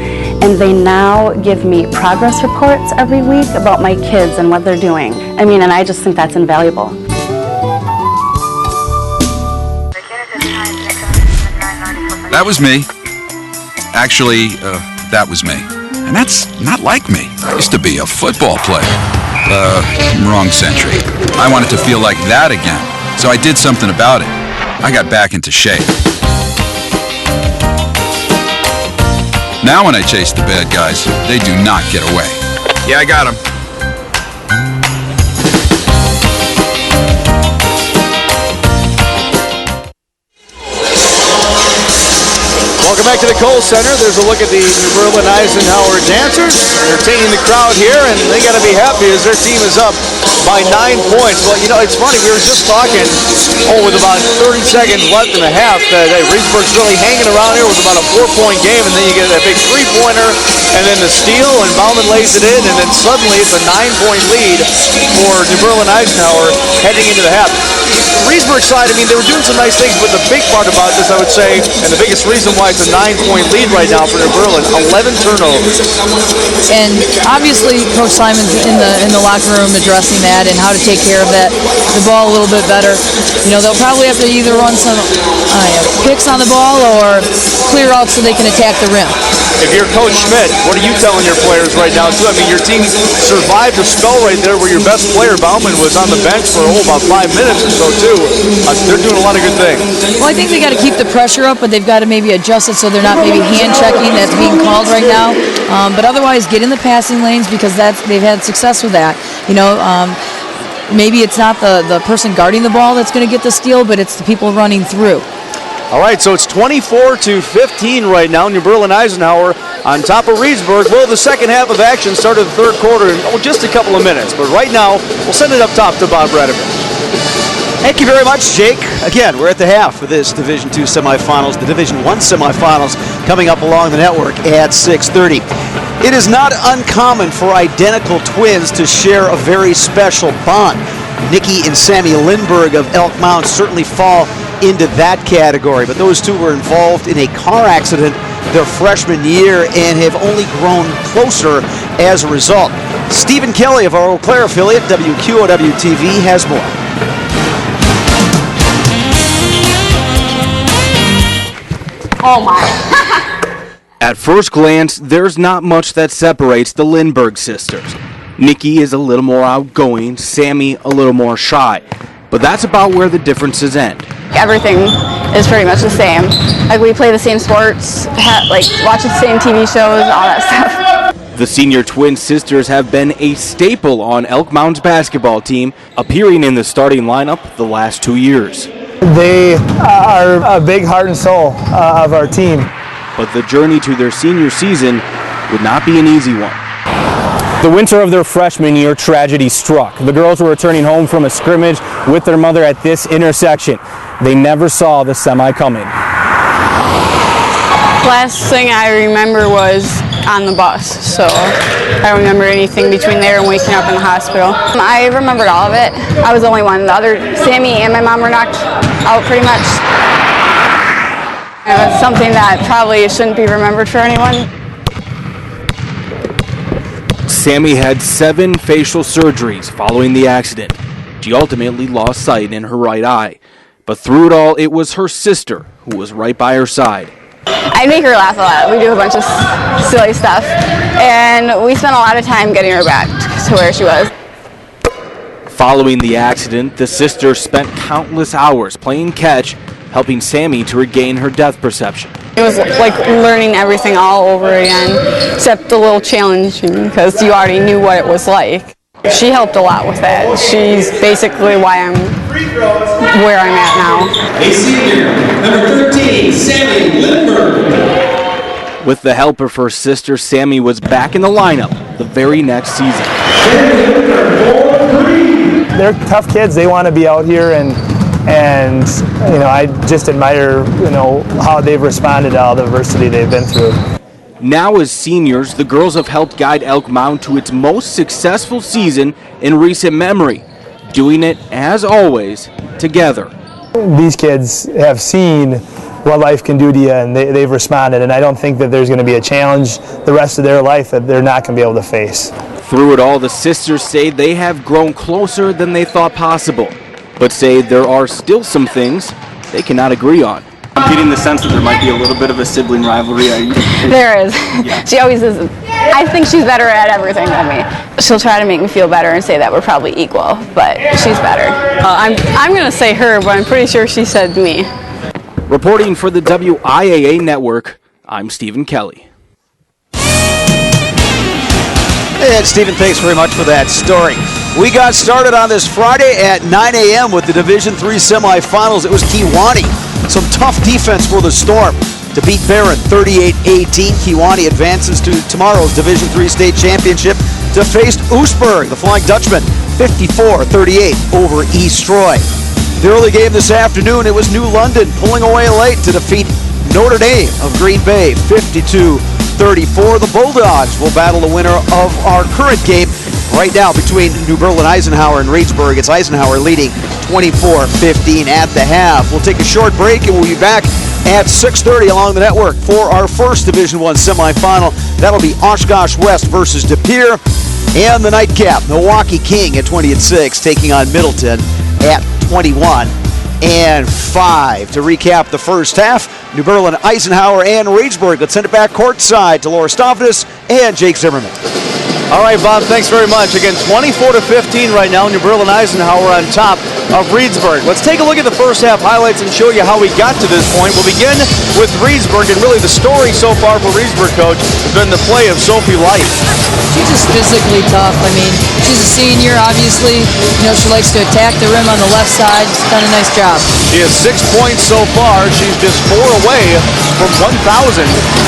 and they now give me progress reports every week about my kids and what they're doing. And I just think that's invaluable. That was me. Actually, that was me. And that's not like me. I used to be a football player. Wrong century. I wanted to feel like that again. So I did something about it. I got back into shape. Now when I chase the bad guys, they do not get away. Yeah, I got him. Welcome back to the Kohl Center. There's a look at the New Berlin Eisenhower dancers entertaining the crowd here, and they got to be happy as their team is up by 9 points. Well, it's funny. We were just talking, with about 30 seconds left in the half, that Reedsburg's really hanging around here with about a 4-point game, and then you get that big 3-pointer, and then the steal, and Bowman lays it in, and then suddenly it's a 9-point lead for New Berlin Eisenhower heading into the half. Reedsburg side, they were doing some nice things, but the big part about this, I would say, and the biggest reason why it's a 9-point lead right now for New Berlin, 11 turnovers. And obviously, Coach Simon's in the locker room addressing that and how to take care of the ball a little bit better. They'll probably have to either run some picks on the ball or clear out so they can attack the rim. If you're Coach Schmidt, what are you telling your players right now, too? Your team survived a spell right there where your best player, Bowman, was on the bench for about 5 minutes or so, too. They're doing a lot of good things. Well, I think they got to keep the pressure up, but they've got to maybe adjust it so they're not maybe hand-checking. That's being called right now. But otherwise, get in the passing lanes because they've had success with that. Maybe it's not the person guarding the ball that's going to get the steal, but it's the people running through. All right, so it's 24-15 right now. New Berlin Eisenhower on top of Reedsburg. Well, the second half of action started the third quarter in just a couple of minutes. But right now, we'll send it up top to Bob Radovich. Thank you very much, Jake. Again, we're at the half for this Division II semifinals. The Division I semifinals coming up along the network at 6:30. It is not uncommon for identical twins to share a very special bond. Nikki and Sammy Lindbergh of Elk Mound certainly fall into that category. But those two were involved in a car accident their freshman year and have only grown closer as a result. Stephen Kelly of our Eau Claire affiliate, WQOW-TV, has more. Oh my. At first glance, there's not much that separates the Lindbergh sisters. Nikki is a little more outgoing, Sammy a little more shy. But that's about where the differences end. Everything is pretty much the same. Like, we play the same sports, watch the same TV shows, all that stuff. The senior twin sisters have been a staple on Elk Mound's basketball team, appearing in the starting lineup the last 2 years. They are a big heart and soul of our team. But the journey to their senior season would not be an easy one. The winter of their freshman year, tragedy struck. The girls were returning home from a scrimmage with their mother at this intersection. They never saw the semi coming. Last thing I remember was on the bus, so I don't remember anything between there and waking up in the hospital. I remembered all of it. I was the only one. The other, Sammy and my mom were knocked out pretty much. It was something that probably shouldn't be remembered for anyone. Sammy had 7 facial surgeries following the accident. She ultimately lost sight in her right eye. But through it all, it was her sister who was right by her side. I make her laugh a lot. We do a bunch of silly stuff. And we spent a lot of time getting her back to where she was. Following the accident, the sisters spent countless hours playing catch, helping Sammy to regain her depth perception. It was like learning everything all over again, except a little challenging because you already knew what it was like. She helped a lot with that. She's basically why I'm where I'm at now. A senior, number 13, Sammy Lindbergh. With the help of her sister, Sammy was back in the lineup the very next season. They're tough kids. They want to be out here, and I just admire how they've responded to all the adversity they've been through. Now as seniors, the girls have helped guide Elk Mound to its most successful season in recent memory, doing it, as always, together. These kids have seen what life can do to you, and they've responded, and I don't think that there's going to be a challenge the rest of their life that they're not going to be able to face. Through it all, the sisters say they have grown closer than they thought possible, but say there are still some things they cannot agree on. I'm getting the sense that there might be a little bit of a sibling rivalry. There is. Yeah. She always is. I think she's better at everything than me. She'll try to make me feel better and say that we're probably equal, but she's better. I'm going to say her, but I'm pretty sure she said me. Reporting for the WIAA Network, I'm Stephen Kelly. And Stephen, thanks very much for that story. We got started on this Friday at 9 a.m. with the Division III semifinals. It was Kewanee. Some tough defense for the Storm to beat Barron 38-18. Kewanee advances to tomorrow's Division III state championship to face Oostburg, the Flying Dutchman, 54-38 over East Troy. The early game this afternoon, it was New London pulling away late to defeat Notre Dame of Green Bay 52-34. The Bulldogs will battle the winner of our current game right now between New Berlin, Eisenhower, and Reedsburg. It's Eisenhower leading 24-15 at the half. We'll take a short break and we'll be back at 6:30 along the network for our first Division I semifinal. That'll be Oshkosh West versus De Pere. And the nightcap, Milwaukee King at 20-6 taking on Middleton at 21-5. To recap the first half, New Berlin, Eisenhower, and Reedsburg. Let's send it back courtside to Laura Stoffness and Jake Zimmerman. All right, Bob, thanks very much. Again, 24-15 right now. New Berlin Eisenhower on top of Reedsburg. Let's take a look at the first half highlights and show you how we got to this point. We'll begin with Reedsburg, and really the story so far for Reedsburg, Coach, has been the play of Sophie Light. She's just physically tough. I mean, she's a senior, obviously. She likes to attack the rim on the left side. She's done a nice job. She has 6 points so far. She's just 4 away from 1,000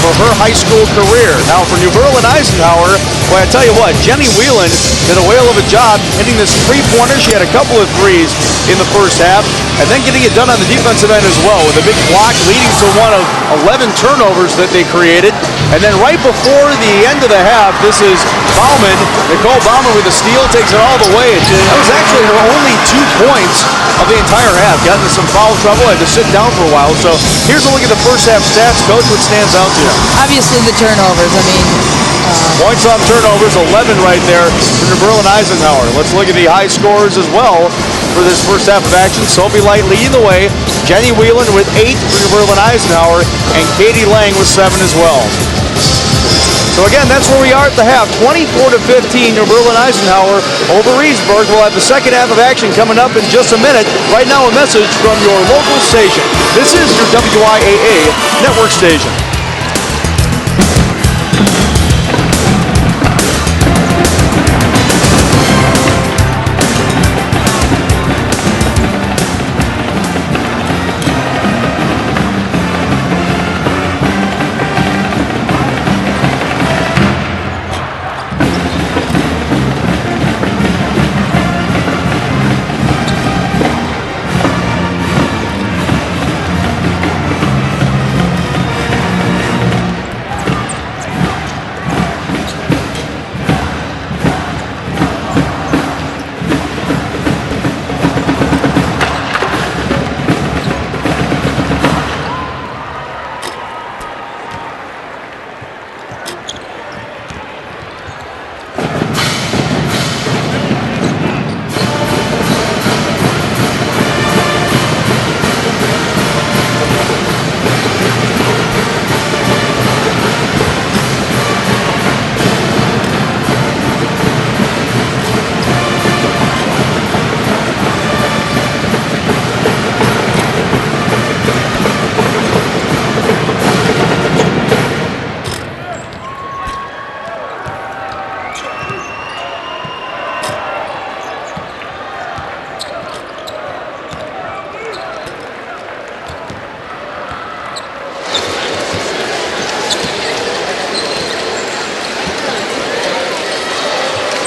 for her high school career. Now for New Berlin Eisenhower, well, I tell you what, Jenny Whelan did a whale of a job hitting this three-pointer. She had a couple of threes in the first half, and then getting it done on the defensive end as well, with a big block leading to one of 11 turnovers that they created. And then right before the end of the half, this is Bowman. Nicole Bowman with a steal, takes it all the way. That was actually her only 2 points of the entire half. Got into some foul trouble, had to sit down for a while. So here's a look at the first half stats. Coach, what stands out to you? Obviously the turnovers. I mean, points on turnovers, 11 right there for New Berlin Eisenhower. Let's look at the high scores as well for this first half of action. Sophie Light leading the way. Jenny Whelan with 8 for New Berlin Eisenhower, and Katie Lang with 7 as well. So again, that's where we are at the half. 24-15, New Berlin Eisenhower over Reedsburg. We'll have the second half of action coming up in just a minute. Right now, a message from your local station. This is your WIAA network station.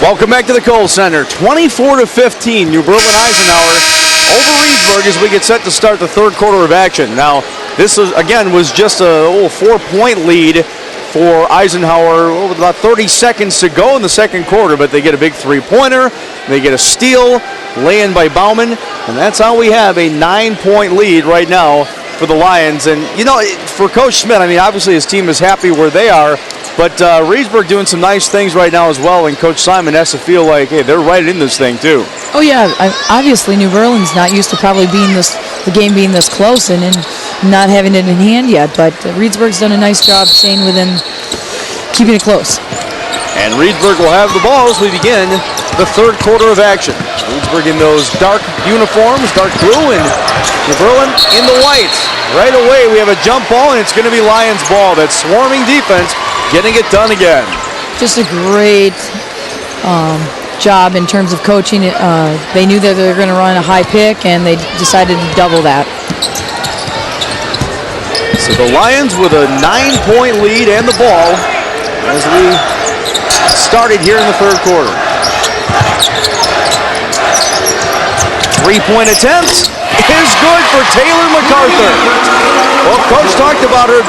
Welcome back to the Kohl Center. 24-15, New Berlin Eisenhower over Reedsburg as we get set to start the third quarter of action. Now, this was just a little 4-point lead for Eisenhower with about 30 seconds to go in the second quarter, but they get a big three-pointer, they get a steal, lay-in by Bowman, and that's how we have a 9-point lead right now for the Lions. And, you know, for Coach Smith, I mean, obviously his team is happy where they are, but Reedsburg doing some nice things right now as well, and Coach Simon has to feel like, hey, they're right in this thing too. Oh yeah, obviously New Berlin's not used to probably the game being this close and not having it in hand yet, but Reedsburg's done a nice job staying within, keeping it close. And Reedsburg will have the ball as we begin the third quarter of action. Reedsburg in those dark uniforms, dark blue, and New Berlin in the white. Right away we have a jump ball, and it's going to be Lions ball. That swarming defense getting it done again. Just a great job in terms of coaching. They knew that they were going to run a high pick, and they decided to double that. So the Lions with a 9-point lead and the ball as we started here in the third quarter. Three-point attempt is good for Taylor MacArthur. Well, Coach talked about her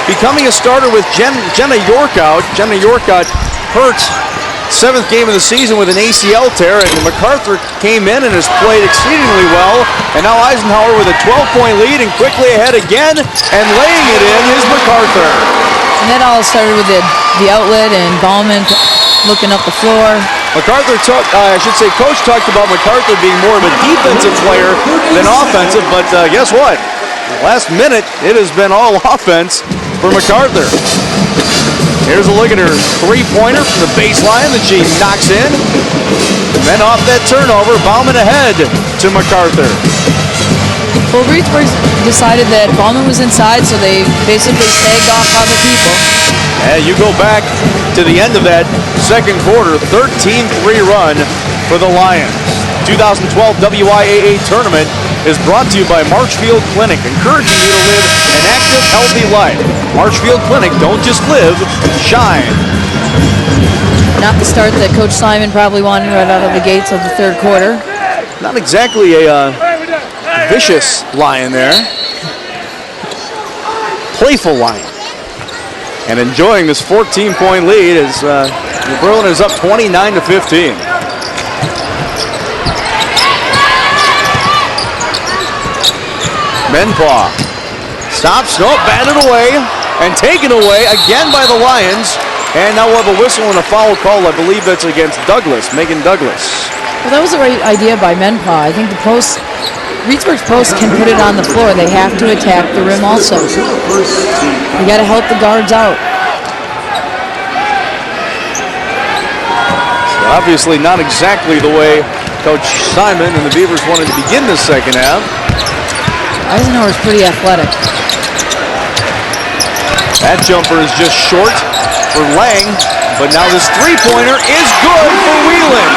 becoming a starter with Jenna Yorkout. Jenna Yorkout hurt 7th game of the season with an ACL tear, and MacArthur came in and has played exceedingly well. And now Eisenhower with a 12-point lead and quickly ahead again, and laying it in is MacArthur. And that all started with the outlet and Bowman looking up the floor. MacArthur Coach talked about MacArthur being more of a defensive player than offensive, but guess what? Last minute, it has been all offense for MacArthur. Here's a look at her three-pointer from the baseline that she knocks in. And then off that turnover, Bowman ahead to MacArthur. Well, Reedsburg decided that Bowman was inside, so they basically sagged off other people. And you go back to the end of that second quarter, 13-3 run for the Lions. 2012 WIAA tournament is brought to you by Marshfield Clinic, encouraging you to live an active, healthy life. Marshfield Clinic, don't just live, shine. Not the start that Coach Simon probably wanted right out of the gates of the third quarter. Not exactly a vicious Lion there. Playful Lion. and enjoying this 14-point lead as New Berlin is up 29-15. Menpaw stops, batted away and taken away again by the Lions. And now we'll have a whistle and a foul call. I believe that's against Douglas, Megan Douglas. Well, that was the right idea by Menpaw. I think the post, Reedsburg's post can put it on the floor. They have to attack the rim also. You got to help the guards out. So obviously not exactly the way Coach Simon and the Beavers wanted to begin the second half. Eisenhower's pretty athletic. That jumper is just short for Lang, but now this three-pointer is good for Whelan.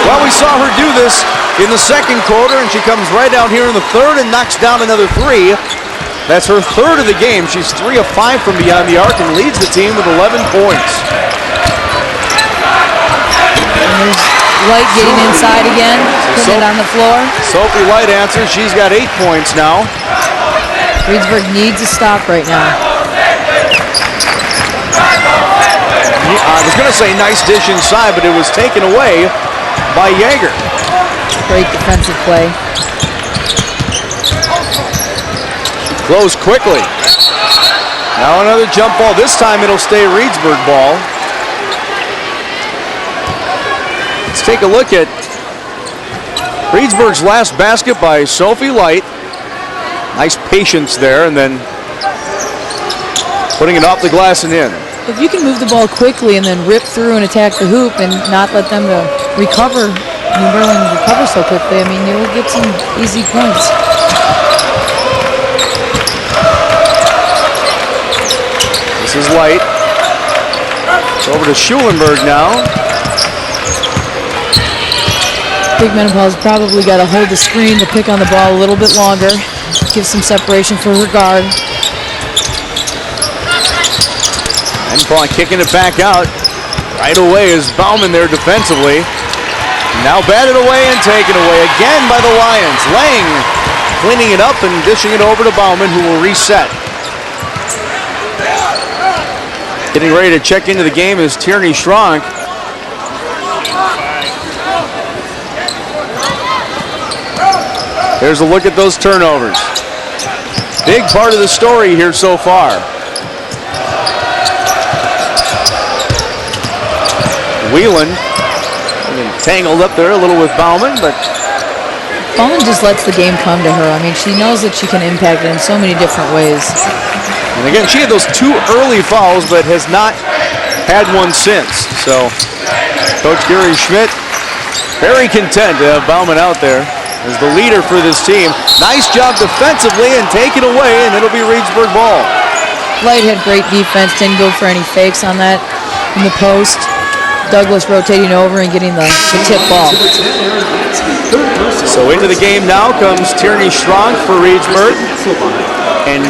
Well, we saw her do this in the second quarter, and she comes right out here in the third and knocks down another three. That's her third of the game. She's 3 of 5 from beyond the arc and leads the team with 11 points. And there's Light getting inside again, putting it on the floor. Sophie Light answers. She's got 8 points now. Reedsburg needs a stop right now. I was going to say nice dish inside, but it was taken away by Yeager. Great defensive play. Close quickly. Now another jump ball. This time it'll stay Reedsburg ball. Let's take a look at Reedsburg's last basket by Sophie Light. Nice patience there, and then putting it off the glass and in. If you can move the ball quickly and then rip through and attack the hoop and not let them recover, New Berlin recover so quickly, I mean, you'll get some easy points. This is Light. It's over to Schulenberg now. Big Menopause probably got to hold the screen to pick on the ball a little bit longer, give some separation for her guard. Menpaw kicking it back out. Right away is Bowman there defensively. Now batted away and taken away again by the Lions. Lang cleaning it up and dishing it over to Bowman, who will reset. Getting ready to check into the game is Tierney Schronk. Here's a look at those turnovers. Big part of the story here so far. Whelan tangled up there a little with Bowman, but Bowman just lets the game come to her. I mean, she knows that she can impact it in so many different ways. And again, she had those 2 early fouls, but has not had one since. So, Coach Gary Schmidt, very content to have Bowman out there as the leader for this team. Nice job defensively and take it away, and it'll be Reedsburg ball. Light had great defense, didn't go for any fakes on that in the post. Douglas rotating over and getting the tip ball. So into the game now comes Tierney Schronk for Reedsburg and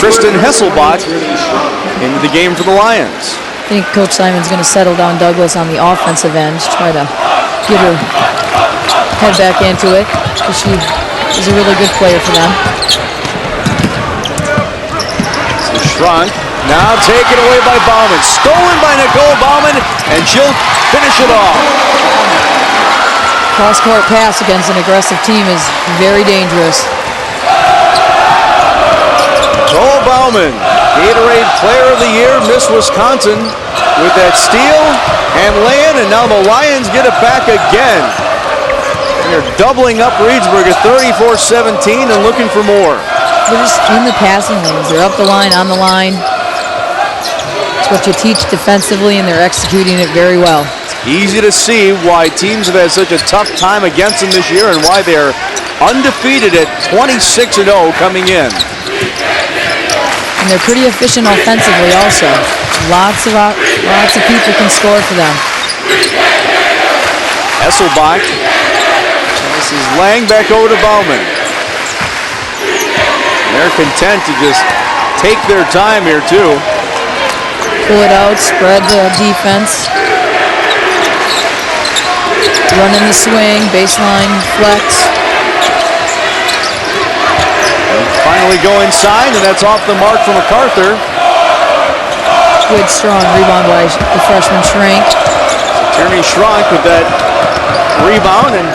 Kristen Hesselbach into the game for the Lions. I think Coach Simon's going to settle down Douglas on the offensive end, try to get her head back into it, because she is a really good player for them. So Schronk now taken away by Bowman. Stolen by Nicole Bowman, and she'll finish it off. Cross-court pass against an aggressive team is very dangerous. Nicole Bowman, Gatorade Player of the Year, Miss Wisconsin, with that steal and lay-in, and now the Lions get it back again. They're doubling up Reedsburg at 34-17 and looking for more. They're just in the passing lanes. They're up the line, on the line. It's what you teach defensively, and they're executing it very well. It's easy to see why teams have had such a tough time against them this year and why they're undefeated at 26-0 coming in. And they're pretty efficient offensively also. Lots of people can score for them. Hesselbach. This is Lang back over to Bowman. They're content to just take their time here too. Pull it out, spread the defense. Run in the swing, baseline, flex. And finally go inside, and that's off the mark for MacArthur. Good, strong rebound by the freshman Schrank. Tierney Schrank with that rebound, and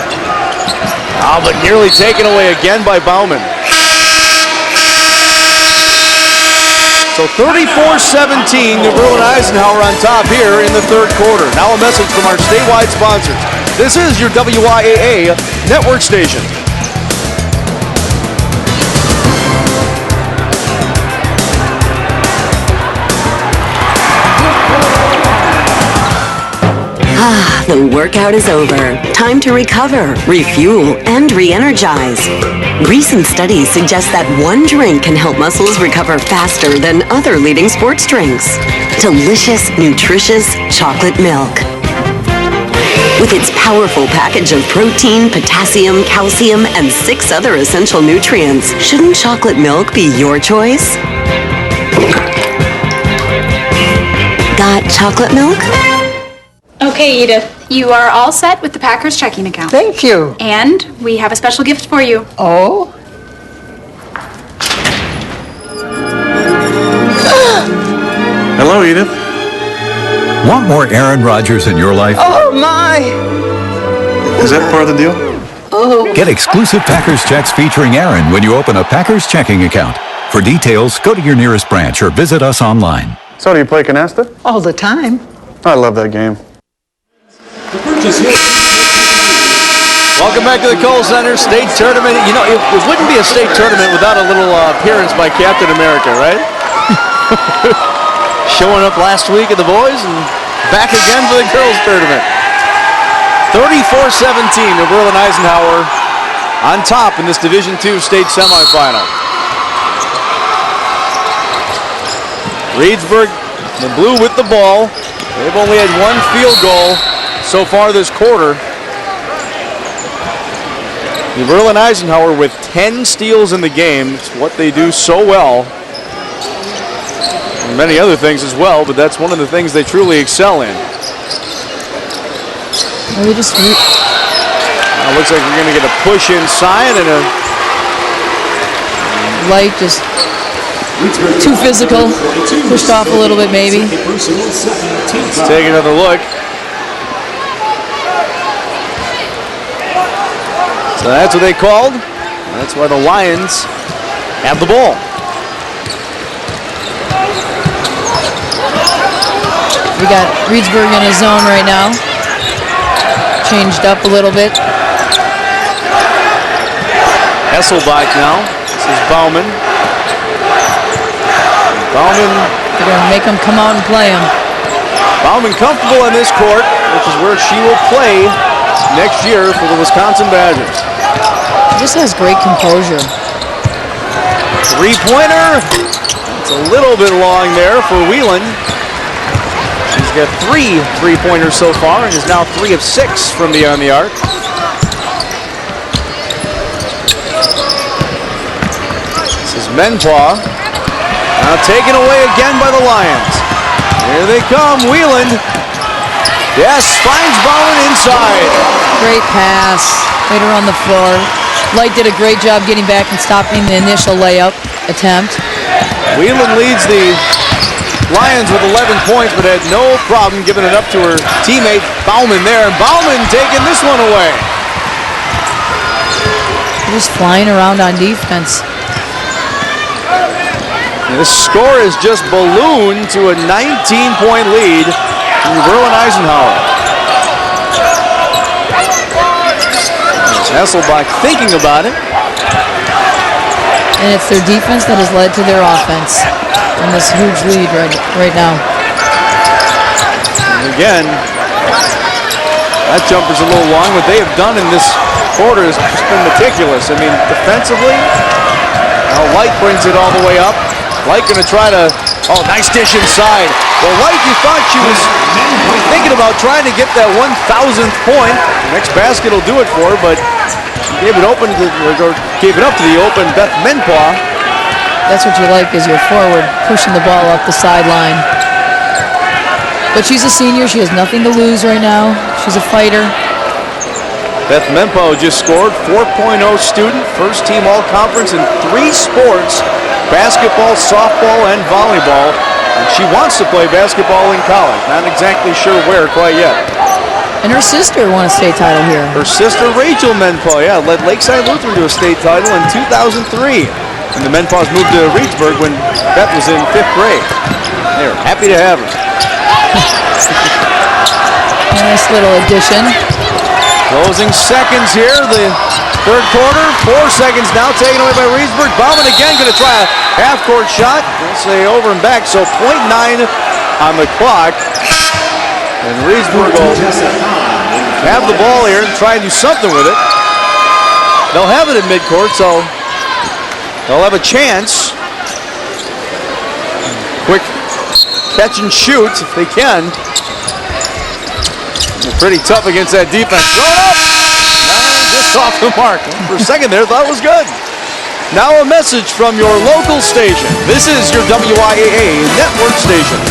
but nearly taken away again by Bowman. So 34-17, New Berlin Eisenhower on top here in the third quarter. Now a message from our statewide sponsors. This is your WIAA network station. The workout is over. Time to recover, refuel, and re-energize. Recent studies suggest that one drink can help muscles recover faster than other leading sports drinks. Delicious, nutritious chocolate milk. With its powerful package of protein, potassium, calcium, and 6 other essential nutrients, shouldn't chocolate milk be your choice? Got chocolate milk? Okay, Edith, you are all set with the Packers checking account. Thank you. And we have a special gift for you. Oh? Hello, Edith. Want more Aaron Rodgers in your life? Oh, my. Is that part of the deal? Oh. Get exclusive Packers checks featuring Aaron when you open a Packers checking account. For details, go to your nearest branch or visit us online. So do you play canasta? All the time. I love that game. Welcome back to the Kohl Center State Tournament. You know, it wouldn't be a state tournament without a little appearance by Captain America, right? Showing up last week at the boys and back again for the girls tournament. 34-17, New Berlin Eisenhower on top in this Division II state semifinal. Reedsburg, the blue with the ball. They've only had one field goal so far this quarter. New Berlin Eisenhower with 10 steals in the game. It's what they do so well. And many other things as well, but that's one of the things they truly excel in. Well, we just looks like we're going to get a push inside and a light just too physical. Pushed off a little bit maybe. Let's take another look. So that's what they called. That's why the Lions have the ball. We got Reedsburg in his zone right now. Changed up a little bit. Hasselbach now. This is Bowman. Bowman. They're going to make him come out and play him. Bowman comfortable in this court, which is where she will play next year for the Wisconsin Badgers. Just has great composure. Three-pointer. It's a little bit long there for Whelan. She's got 3 three-pointers so far and is now 3 of 6 from beyond the arc. This is Menpaw. Now taken away again by the Lions. Here they come, Whelan. Yes, finds Bowman inside. Great pass. Later on the floor. Light did a great job getting back and stopping the initial layup attempt. Whelan leads the Lions with 11 points, but had no problem giving it up to her teammate Bowman there. And Bowman taking this one away. Just flying around on defense. This score is just ballooned to a 19-point lead in Berlin Eisenhower. Hasselbach thinking about it. And it's their defense that has led to their offense in this huge lead right now. And again, that jumper's a little long. What they have done in this quarter has just been meticulous. I mean, defensively, now Light brings it all the way up. Light going to try to, nice dish inside. Well, Light, you thought she was thinking about trying to get that 1,000th point. The next basket will do it for her, but she gave it up to the open Beth Menpaw. That's what you like as your forward, pushing the ball up the sideline. But she's a senior. She has nothing to lose right now. She's a fighter. Beth Mempo just scored, 4.0 student, first team all-conference in 3 sports, basketball, softball, and volleyball. And she wants to play basketball in college. Not exactly sure where quite yet. And her sister won a state title here. Her sister, Rachel Mempo, led Lakeside Lutheran to a state title in 2003. And the Menpaws moved to Reedsburg when Beth was in 5th grade. They're happy to have her. Nice little addition. Closing seconds here, the third quarter. 4 seconds now taken away by Reedsburg. Bowman again going to try a half-court shot. We'll say over and back, so 0.9 on the clock. And Reedsburg will have the ball here and try and do something with it. They'll have it in midcourt, so they'll have a chance. Quick catch and shoot if they can. They're pretty tough against that defense. Throw it up! Just off the mark. For a second there, thought it was good. Now a message from your local station. This is your WIAA network station.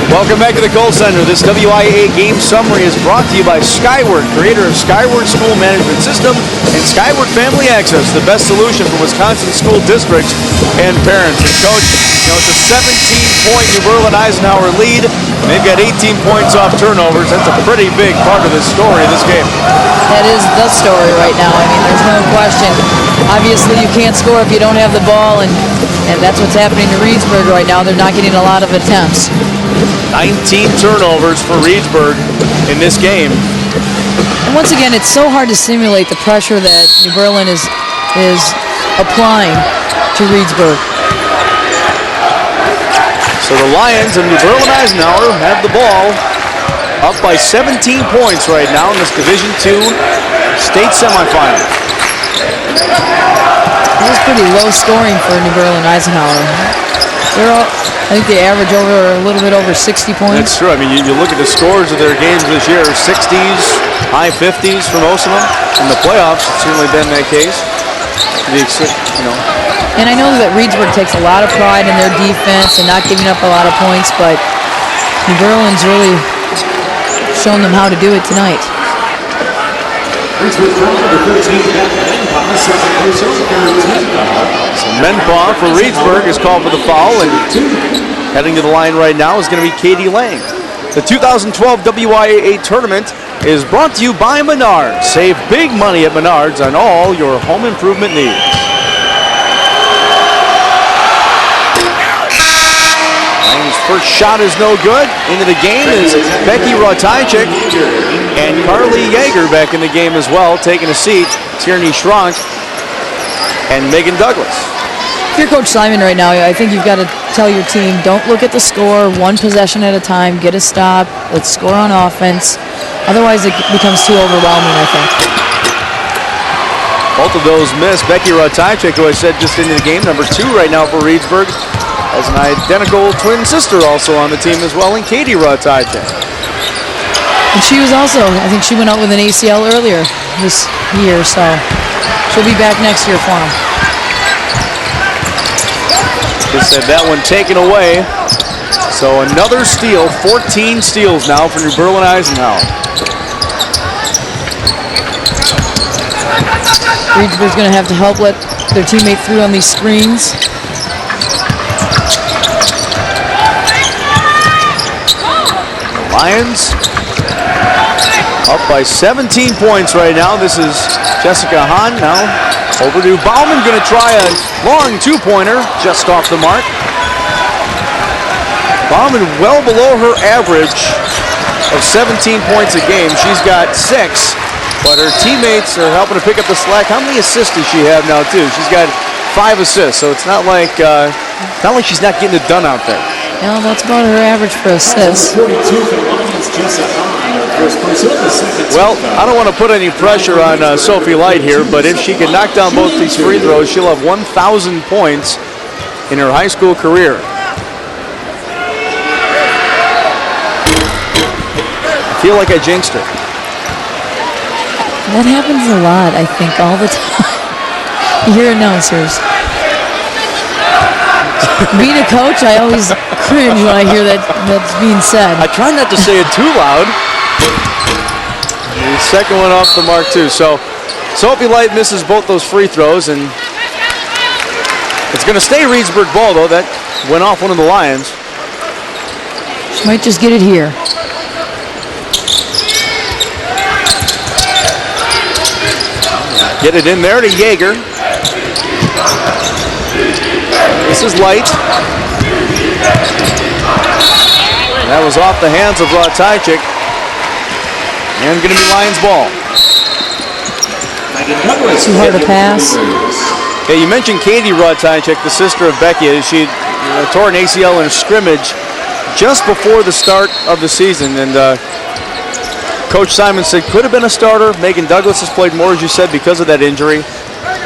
Welcome back to the Kohl Center. This WIAA game summary is brought to you by Skyward, creator of Skyward School Management System and Skyward Family Access, the best solution for Wisconsin school districts and parents. And Coach, it's a 17-point New Berlin Eisenhower lead. They've got 18 points off turnovers. That's a pretty big part of this story, this game. That is the story right now. I mean, there's no question. Obviously, you can't score if you don't have the ball, and that's what's happening to Reedsburg right now. They're not getting a lot of attempts. 19 turnovers for Reedsburg in this game. And once again, it's so hard to simulate the pressure that New Berlin is applying to Reedsburg. So the Lions of New Berlin Eisenhower have the ball up by 17 points right now in this Division II state semifinal. This is pretty low scoring for New Berlin Eisenhower. I think they average a little bit over 60 points. That's true. I mean, you look at the scores of their games this year, 60s, high 50s for most of them. In the playoffs, it's certainly been that case. And I know that Reedsburg takes a lot of pride in their defense and not giving up a lot of points, but New Berlin's really shown them how to do it tonight. So Menpaw for Reedsburg is called for the foul, and heading to the line right now is going to be Katie Lang. The 2012 WIAA tournament is brought to you by Menards. Save big money at Menards on all your home improvement needs. Lang's first shot is no good. Into the game is Becky Rotajczyk and Carly Yeager back in the game as well, taking a seat. Tierney Schronk and Megan Douglas. If you're Coach Simon right now, I think you've got to tell your team, don't look at the score, one possession at a time, get a stop, let's score on offense. Otherwise, it becomes too overwhelming, I think. Both of those missed. Becky Rotajczyk, who I said just into the game, number 2 right now for Reedsburg, has an identical twin sister also on the team as well, and Katie Rotajczyk. And she was also, I think she went out with an ACL earlier this year, so she'll be back next year for them. Just had that one taken away. So another steal, 14 steals now for New Berlin Eisenhower. Reedsburg's going to have to help let their teammate through on these screens. Lions up by 17 points right now. This is Jessica Hahn now. Over to Bowman, going to try a long two-pointer, just off the mark. Bowman well below her average of 17 points a game. She's got 6, but her teammates are helping to pick up the slack. How many assists does she have now, too? She's got 5 assists, so it's not like she's not getting it done out there. Yeah, that's about her average for assists. Well, I don't want to put any pressure on Sophie Light here, but if she can knock down both these free throws, she'll have 1,000 points in her high school career. I feel like I jinxed her. That happens a lot, I think, all the time. You hear announcers. Being a coach, I always cringe when I hear that's being said. I try not to say it too loud. The second one off the mark, too. So Sophie Light misses both those free throws, and it's going to stay Reedsburg ball, though. That went off one of the Lions. She might just get it here. Get it in there to Yeager. This is Light. That was off the hands of Rodtajczyk. And going to be Lions ball. Too hard to pass. Yeah, you mentioned Katie Rodtajczyk, the sister of Becky. She tore an ACL in a scrimmage just before the start of the season. And Coach Simon said could have been a starter. Megan Douglas has played more, as you said, because of that injury.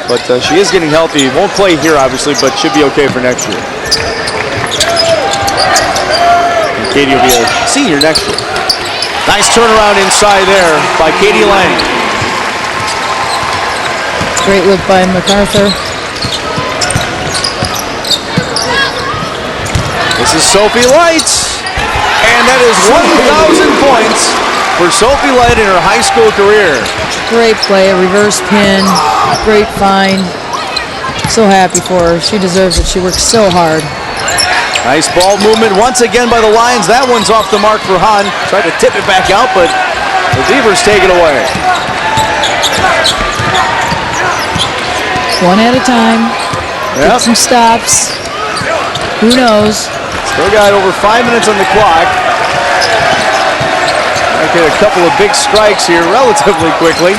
But she is getting healthy. Won't play here, obviously, but should be okay for next year. And Katie will be a senior next year. Nice turnaround inside there by Katie Lang. Great look by MacArthur. This is Sophie Light. And that is 1,000 points for Sophie Light in her high school career. Great play, a reverse pin, great find. So happy for her. She deserves it. She works so hard. Nice ball movement once again by the Lions. That one's off the mark for Hahn. Tried to tip it back out, but the Beavers take it away. One at a time. Yep. Get some stops. Who knows? Still got over 5 minutes on the clock. Might get a couple of big strikes here relatively quickly.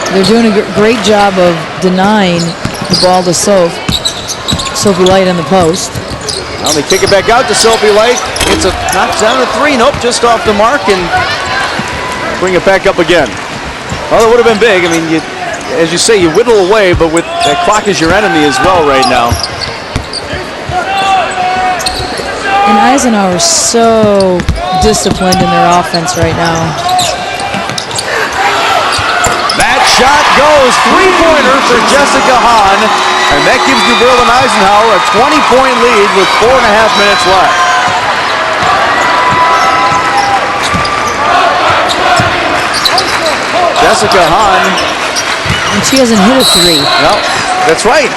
They're doing a great job of denying the ball to Sophie Light on the post. Now they kick it back out to Sophie Light. It's a knocks down a 3. Nope, just off the mark, and bring it back up again. Well, it would have been big. I mean, as you say, you whittle away, but with that clock is your enemy as well right now. And Eisenhower is so disciplined in their offense right now. That shot goes. 3-pointer for Jessica Hahn. And that gives New Berlin Eisenhower a 20-point lead with 4.5 minutes left. Jessica Hahn. And she hasn't hit a 3. No, that's right.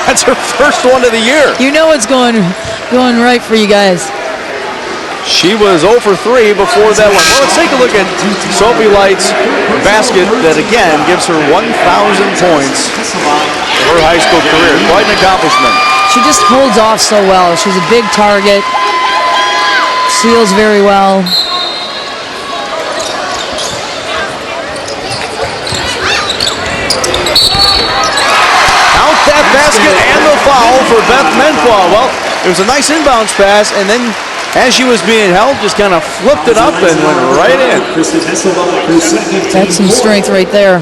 That's her first one of the year. You know it's going right for you guys. She was 0 for 3 before that one. Well, let's take a look at Sophie Light's basket that, again, gives her 1,000 points for her high school career. Quite an accomplishment. She just holds off so well. She's a big target. Seals very well. Out that basket and the foul for Beth Menfaw. Well, it was a nice inbounds pass, and then as she was being held, just kind of flipped it up and went right in. That's some strength right there.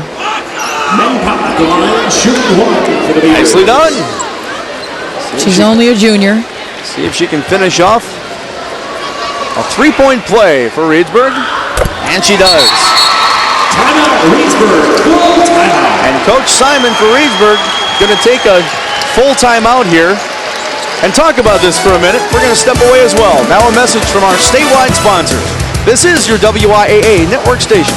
Nicely done. She's only a junior. See if she can finish off a 3-point play for Reedsburg. And she does. And Coach Simon for Reedsburg going to take a full timeout here and talk about this for a minute. We're going to step away as well. Now a message from our statewide sponsors. This is your WIAA network station.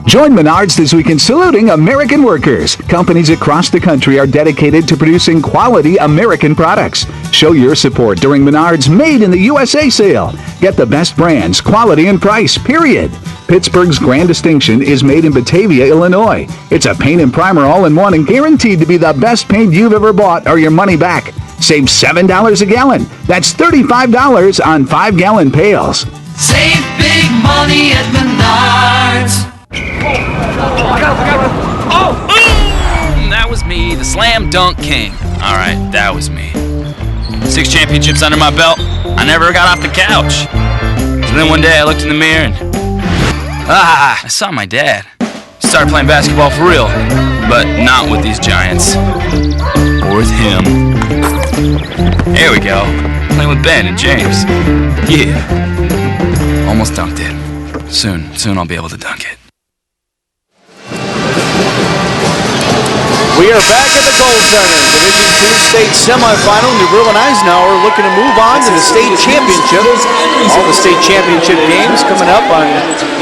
Join Menards this week in saluting American workers. Companies across the country are dedicated to producing quality American products. Show your support during Menards Made in the USA sale. Get the best brands, quality, and price, period. Pittsburgh's grand distinction is made in Batavia, Illinois. It's a paint and primer all-in-one and guaranteed to be the best paint you've ever bought or your money back. Save $7 a gallon. That's $35 on 5-gallon pails. Save big money at Menards. That was me, the slam dunk king. All right, that was me. 6 championships under my belt. I never got off the couch. So then one day I looked in the mirror and I saw my dad. Started playing basketball for real, but not with these giants. Or with him. There we go. Playing with Ben and James. Yeah. Almost dunked it. Soon I'll be able to dunk it. We are back at the Kohl Center, Division II state semifinal. New Berlin Eisenhower looking to move on to the state championship. All the state championship games coming up on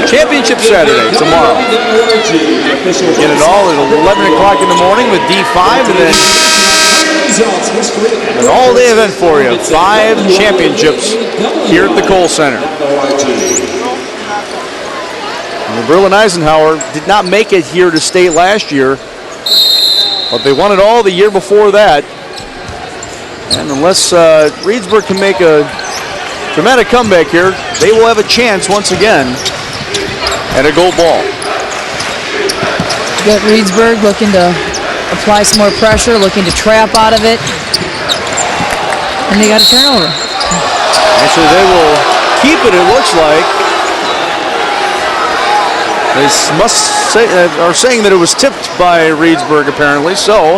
Championship Saturday tomorrow. Get it all at 11 o'clock in the morning with D5, and then an all-day event for you. 5 championships here at the Kohl Center. New Berlin Eisenhower did not make it here to state last year, but they won it all the year before that. And unless Reedsburg can make a dramatic comeback here, they will have a chance once again at a gold ball. Got Reedsburg looking to apply some more pressure, looking to trap out of it. And they got a turnover. Actually, they will keep it looks like. They are saying that it was tipped by Reedsburg, apparently, so.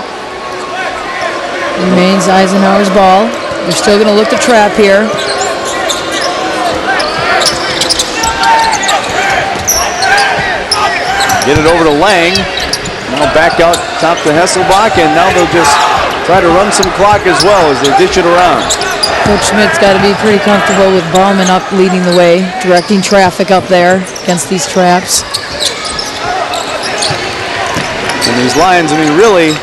Remains Eisenhower's ball. They're still going to look to trap here. Get it over to Lang. Now back out top to Hesselbach, and now they'll just try to run some clock as well as they dish it around. Coach Schmidt's got to be pretty comfortable with Bowman up leading the way, directing traffic up there against these traps. And these Lions, I mean, really,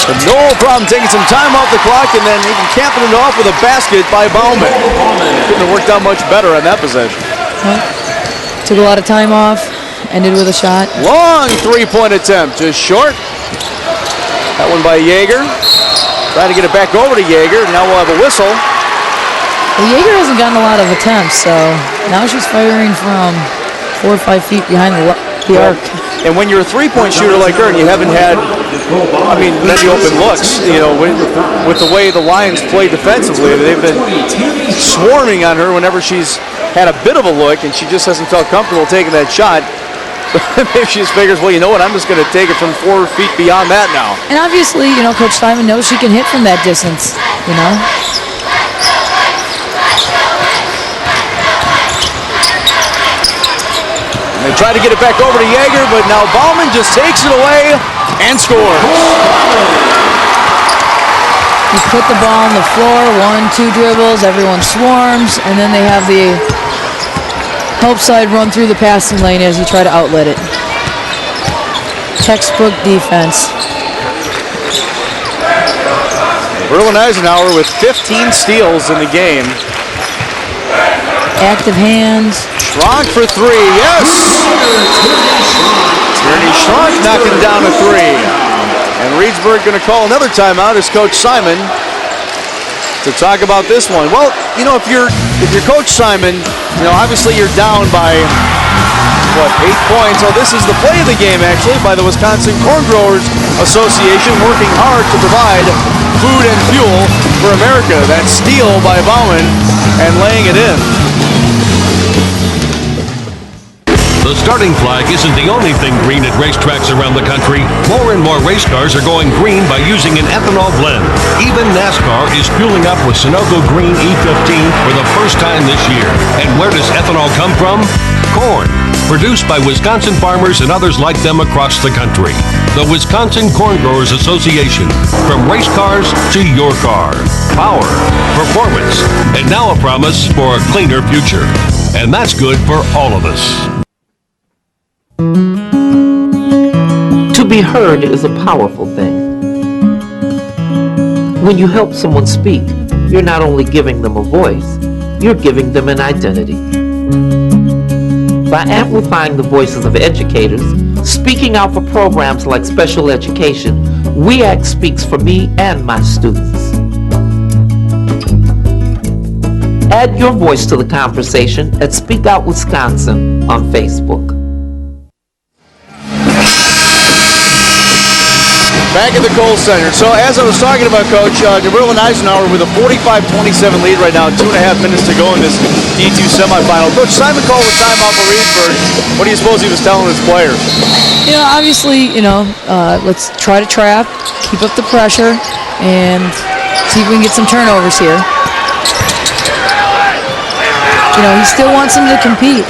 have no problem taking some time off the clock and then even capping it off with a basket by Bowman. Couldn't have worked out much better on that possession. Well, took a lot of time off, ended with a shot. Long three-point attempt, just short. That one by Yeager. Trying to get it back over to Yeager. Now we'll have a whistle. Well, Yeager hasn't gotten a lot of attempts, so now she's firing from 4 or 5 feet behind the arc. And when you're a three-point shooter like her and you haven't had, I mean, many open looks, you know, with the way the Lions play defensively, they've been swarming on her whenever she's had a bit of a look and she just hasn't felt comfortable taking that shot. Maybe she just figures, well, you know what, I'm just going to take it from 4 feet beyond that now. And obviously, you know, Coach Simon knows she can hit from that distance, you know. They try to get it back over to Yeager, but now Bowman just takes it away and scores. You put the ball on the floor, 1-2 dribbles, everyone swarms, and then they have the help side run through the passing lane as you try to outlet it. Textbook defense. Berlin Eisenhower with 15 steals in the game. Active hands. Schronk for 3, yes! Tierney Schronk knocking down a 3. And Reedsburg going to call another timeout as Coach Simon to talk about this one. Well, you know, if you're Coach Simon, you know, obviously you're down by, what, 8 points. So this is the play of the game, actually, by the Wisconsin Corn Growers Association, working hard to provide food and fuel for America. That steal by Bowman and laying it in. The starting flag isn't the only thing green at racetracks around the country. More and more race cars are going green by using an ethanol blend. Even NASCAR is fueling up with Sunoco Green E15 for the first time this year. And where does ethanol come from? Corn. Produced by Wisconsin farmers and others like them across the country. The Wisconsin Corn Growers Association. From race cars to your car. Power. Performance. And now a promise for a cleaner future. And that's good for all of us. be heard is a powerful thing. When you help someone speak, you're not only giving them a voice, you're giving them an identity. By amplifying the voices of educators, speaking out for programs like special education, WIAA speaks for me and my students. Add your voice to the conversation at Speak Out Wisconsin on Facebook. Back at the Kohl Center. So as I was talking about, Coach, New Berlin Eisenhower with a 45-27 lead right now, 2.5 minutes to go in this D2 semifinal. Coach Simon called the timeout for Reedsburg. What do you suppose he was telling his players? You know, obviously, let's try to trap, keep up the pressure, and see if we can get some turnovers here. You know, he still wants them to compete.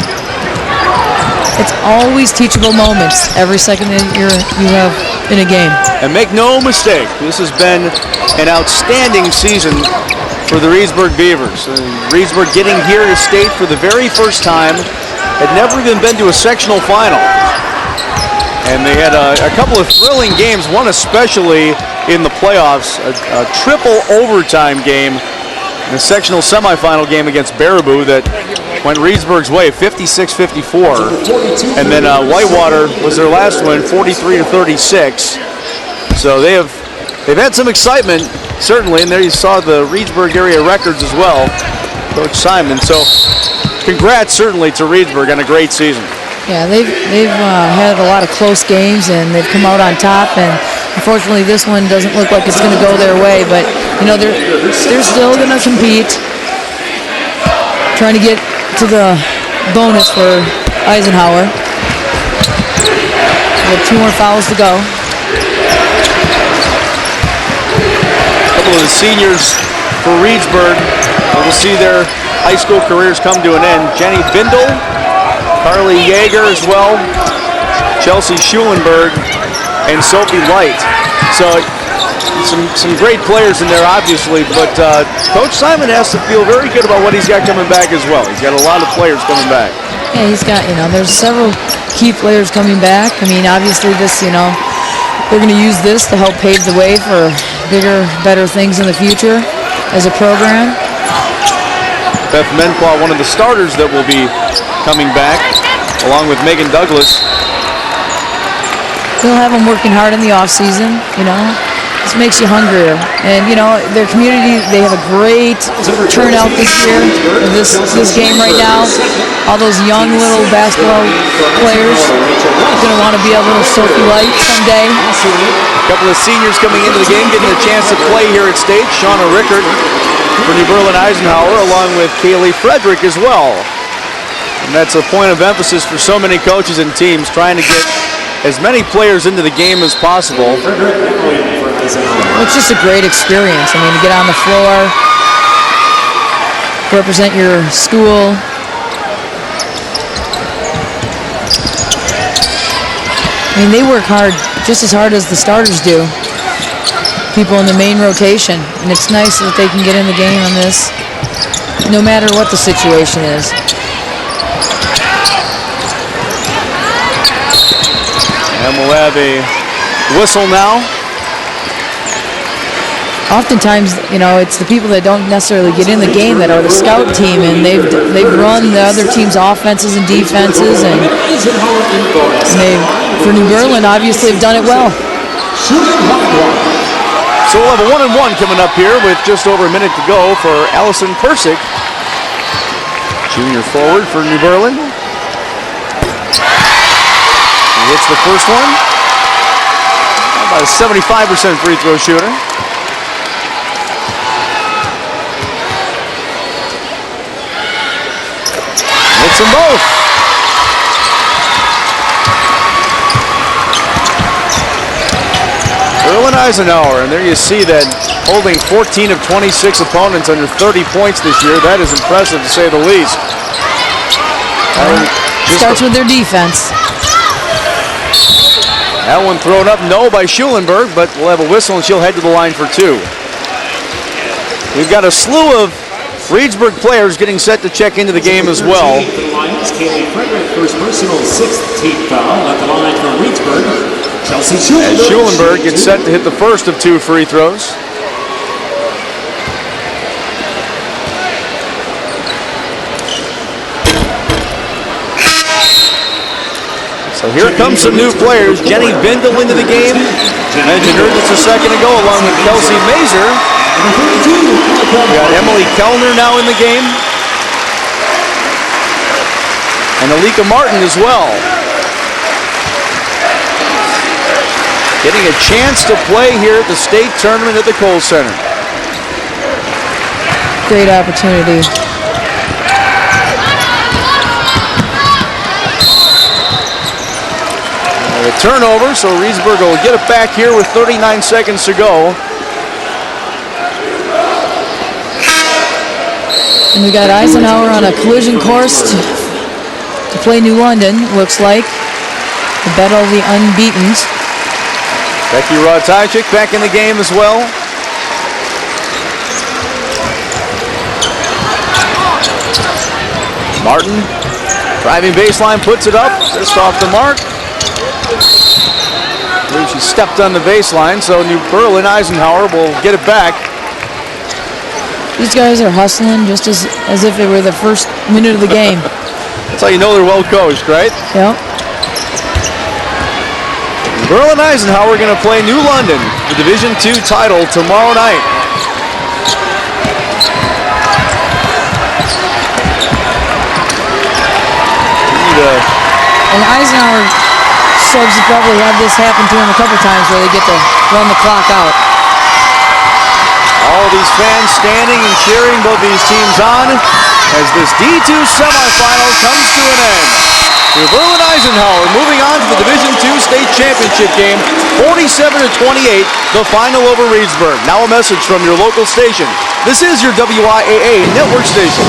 It's always teachable moments every second that you have in a game. And make no mistake, this has been an outstanding season for the Reedsburg Beavers. Reedsburg getting here to state for the very first time, had never even been to a sectional final. And they had a couple of thrilling games, one especially in the playoffs, a triple overtime game, a sectional semifinal game against Baraboo that went Reedsburg's way, 56-54. And then Whitewater was their last win, 43-36. So they've had some excitement, certainly, and there you saw the Reedsburg area records as well, Coach Simon. So congrats, certainly, to Reedsburg on a great season. Yeah, they've had a lot of close games, and they've come out on top, and unfortunately this one doesn't look like it's going to go their way, but, you know, they're still going to compete, trying to get to the bonus for Eisenhower. We have 2 more fouls to go. A couple of the seniors for Reedsburg will see their high school careers come to an end. Jenny Bindle, Carly Yeager as well, Chelsea Schulenberg, and Sophie Light. So some great players in there, obviously, but Coach Simon has to feel very good about what he's got coming back as well. He's got a lot of players coming back. Yeah, he's got, there's several key players coming back. I mean, obviously this, they're going to use this to help pave the way for bigger, better things in the future as a program. Beth Menqua, one of the starters that will be coming back, along with Megan Douglas. They'll have them working hard in the off-season, This makes you hungrier. And, their community, they have a great turnout this year, this game right now. All those young little basketball players are going to want to be a little Sophie Light someday. A couple of seniors coming into the game, getting a chance to play here at state. Shauna Rickard for New Berlin Eisenhower, along with Kaylee Frederick as well. And that's a point of emphasis for so many coaches and teams, trying to get as many players into the game as possible. It's just a great experience. I mean, to get on the floor, represent your school. I mean, they work hard, just as hard as the starters do. People in the main rotation, and it's nice that they can get in the game on this, no matter what the situation is. And we'll have a whistle now. Oftentimes, it's the people that don't necessarily get in the game that are the scout team, and they've run the other team's offenses and defenses, and they, for New Berlin, obviously have done it well. So we'll have a 1-and-1 coming up here with just over a minute to go for Allison Persick, junior forward for New Berlin. Hits the first one. About a 75% free throw shooter. Hits them both. Berlin Eisenhower, and there you see that holding 14 of 26 opponents under 30 points this year. That is impressive, to say the least. Starts with their defense. That one thrown up, no, by Schulenberg, but we'll have a whistle and she'll head to the line for 2. We've got a slew of Reedsburg players getting set to check into the game as well. Kaylee Frederick, first personal 6th team foul at the line for Reedsburg. As Schulenberg gets set to hit the first of 2 free throws. So here comes some new players. Jenny Bindle into the game. Mentioned her just a second ago along with Kelsey Mazer. We got Emily Kellner now in the game. And Alika Martin as well. Getting a chance to play here at the state tournament at the Kohl Center. Great opportunity. A turnover, so Reedsburg will get it back here with 39 seconds to go. And we got Eisenhower on a collision course to play New London, looks like. The battle of the unbeatens. Becky Rodtajczyk back in the game as well. Martin, driving baseline, puts it up, just off the mark. I believe she stepped on the baseline, so New Berlin Eisenhower will get it back. These guys are hustling just as if it were the first minute of the game. That's how you know they're well coached, right? Yep. Berlin Eisenhower going to play New London, the Division II title, tomorrow night. And Eisenhower subs have probably had this happen to him a couple times where they get to run the clock out. All these fans standing and cheering both these teams on as this D2 semifinal comes to an end. New Berlin Eisenhower moving on to the Division II state championship game, 47-28, the final over Reedsburg. Now a message from your local station. This is your WIAA network station.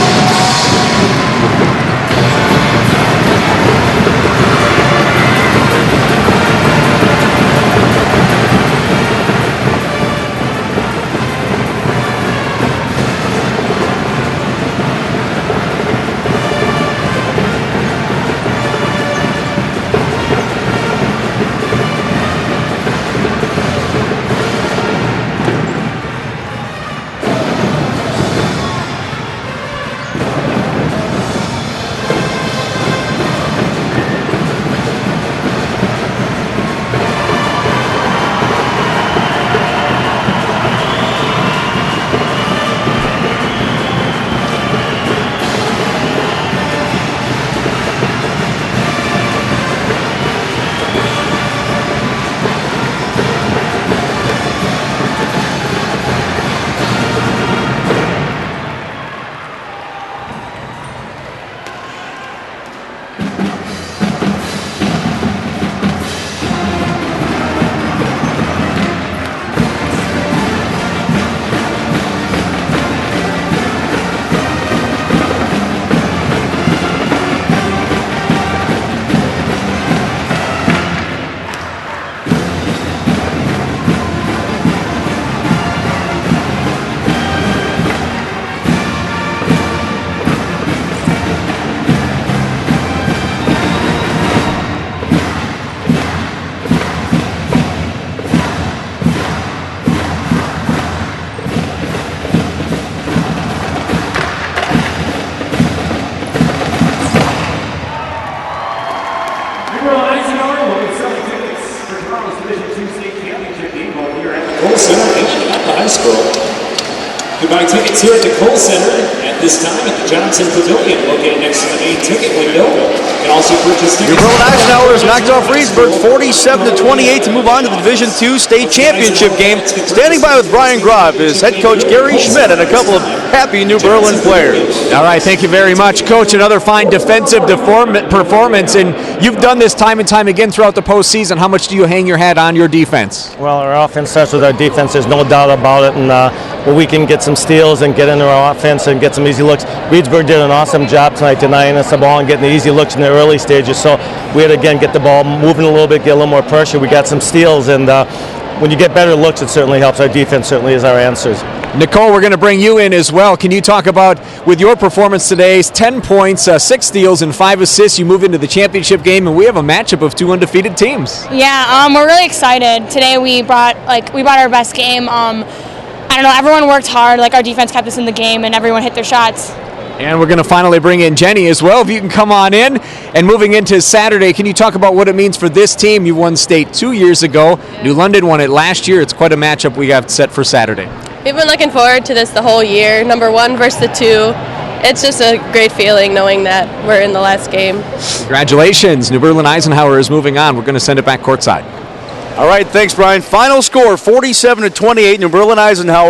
You buy tickets here at the Kohl Center at this time at the Johnson Pavilion, located next to the main ticket window. You can also purchase tickets. New Berlin Eisenhower has knocked off Reedsburg 47-28 to move on to the Division II state championship game. Standing by with Brian Groff is head coach Gary Schmidt and a couple of happy New Berlin players. All right, thank you very much, Coach. Another fine defensive performance, and you've done this time and time again throughout the postseason. How much do you hang your hat on your defense? Well, our offense starts with our defense. There's no doubt about it, and when we can get some steals and get into our offense and get some easy looks. Reedsburg did an awesome job tonight denying us the ball and getting the easy looks in the early stages. So we had to, again, get the ball moving a little bit, get a little more pressure. We got some steals, and when you get better looks, it certainly helps. Our defense certainly is our answers. Nicole, we're going to bring you in as well. Can you talk about, with your performance today, 10 points, 6 steals, and 5 assists, you move into the championship game, and we have a matchup of 2 undefeated teams. Yeah, we're really excited. Today we brought our best game. I don't know, everyone worked hard. Our defense kept us in the game, and everyone hit their shots. And we're going to finally bring in Jenny as well. If you can come on in. And moving into Saturday, can you talk about what it means for this team? You won state 2 years ago. New London won it last year. It's quite a matchup we have set for Saturday. We've been looking forward to this the whole year. Number 1 versus the 2. It's just a great feeling knowing that we're in the last game. Congratulations. New Berlin Eisenhower is moving on. We're going to send it back courtside. All right, thanks, Brian. Final score, 47-28, New Berlin Eisenhower.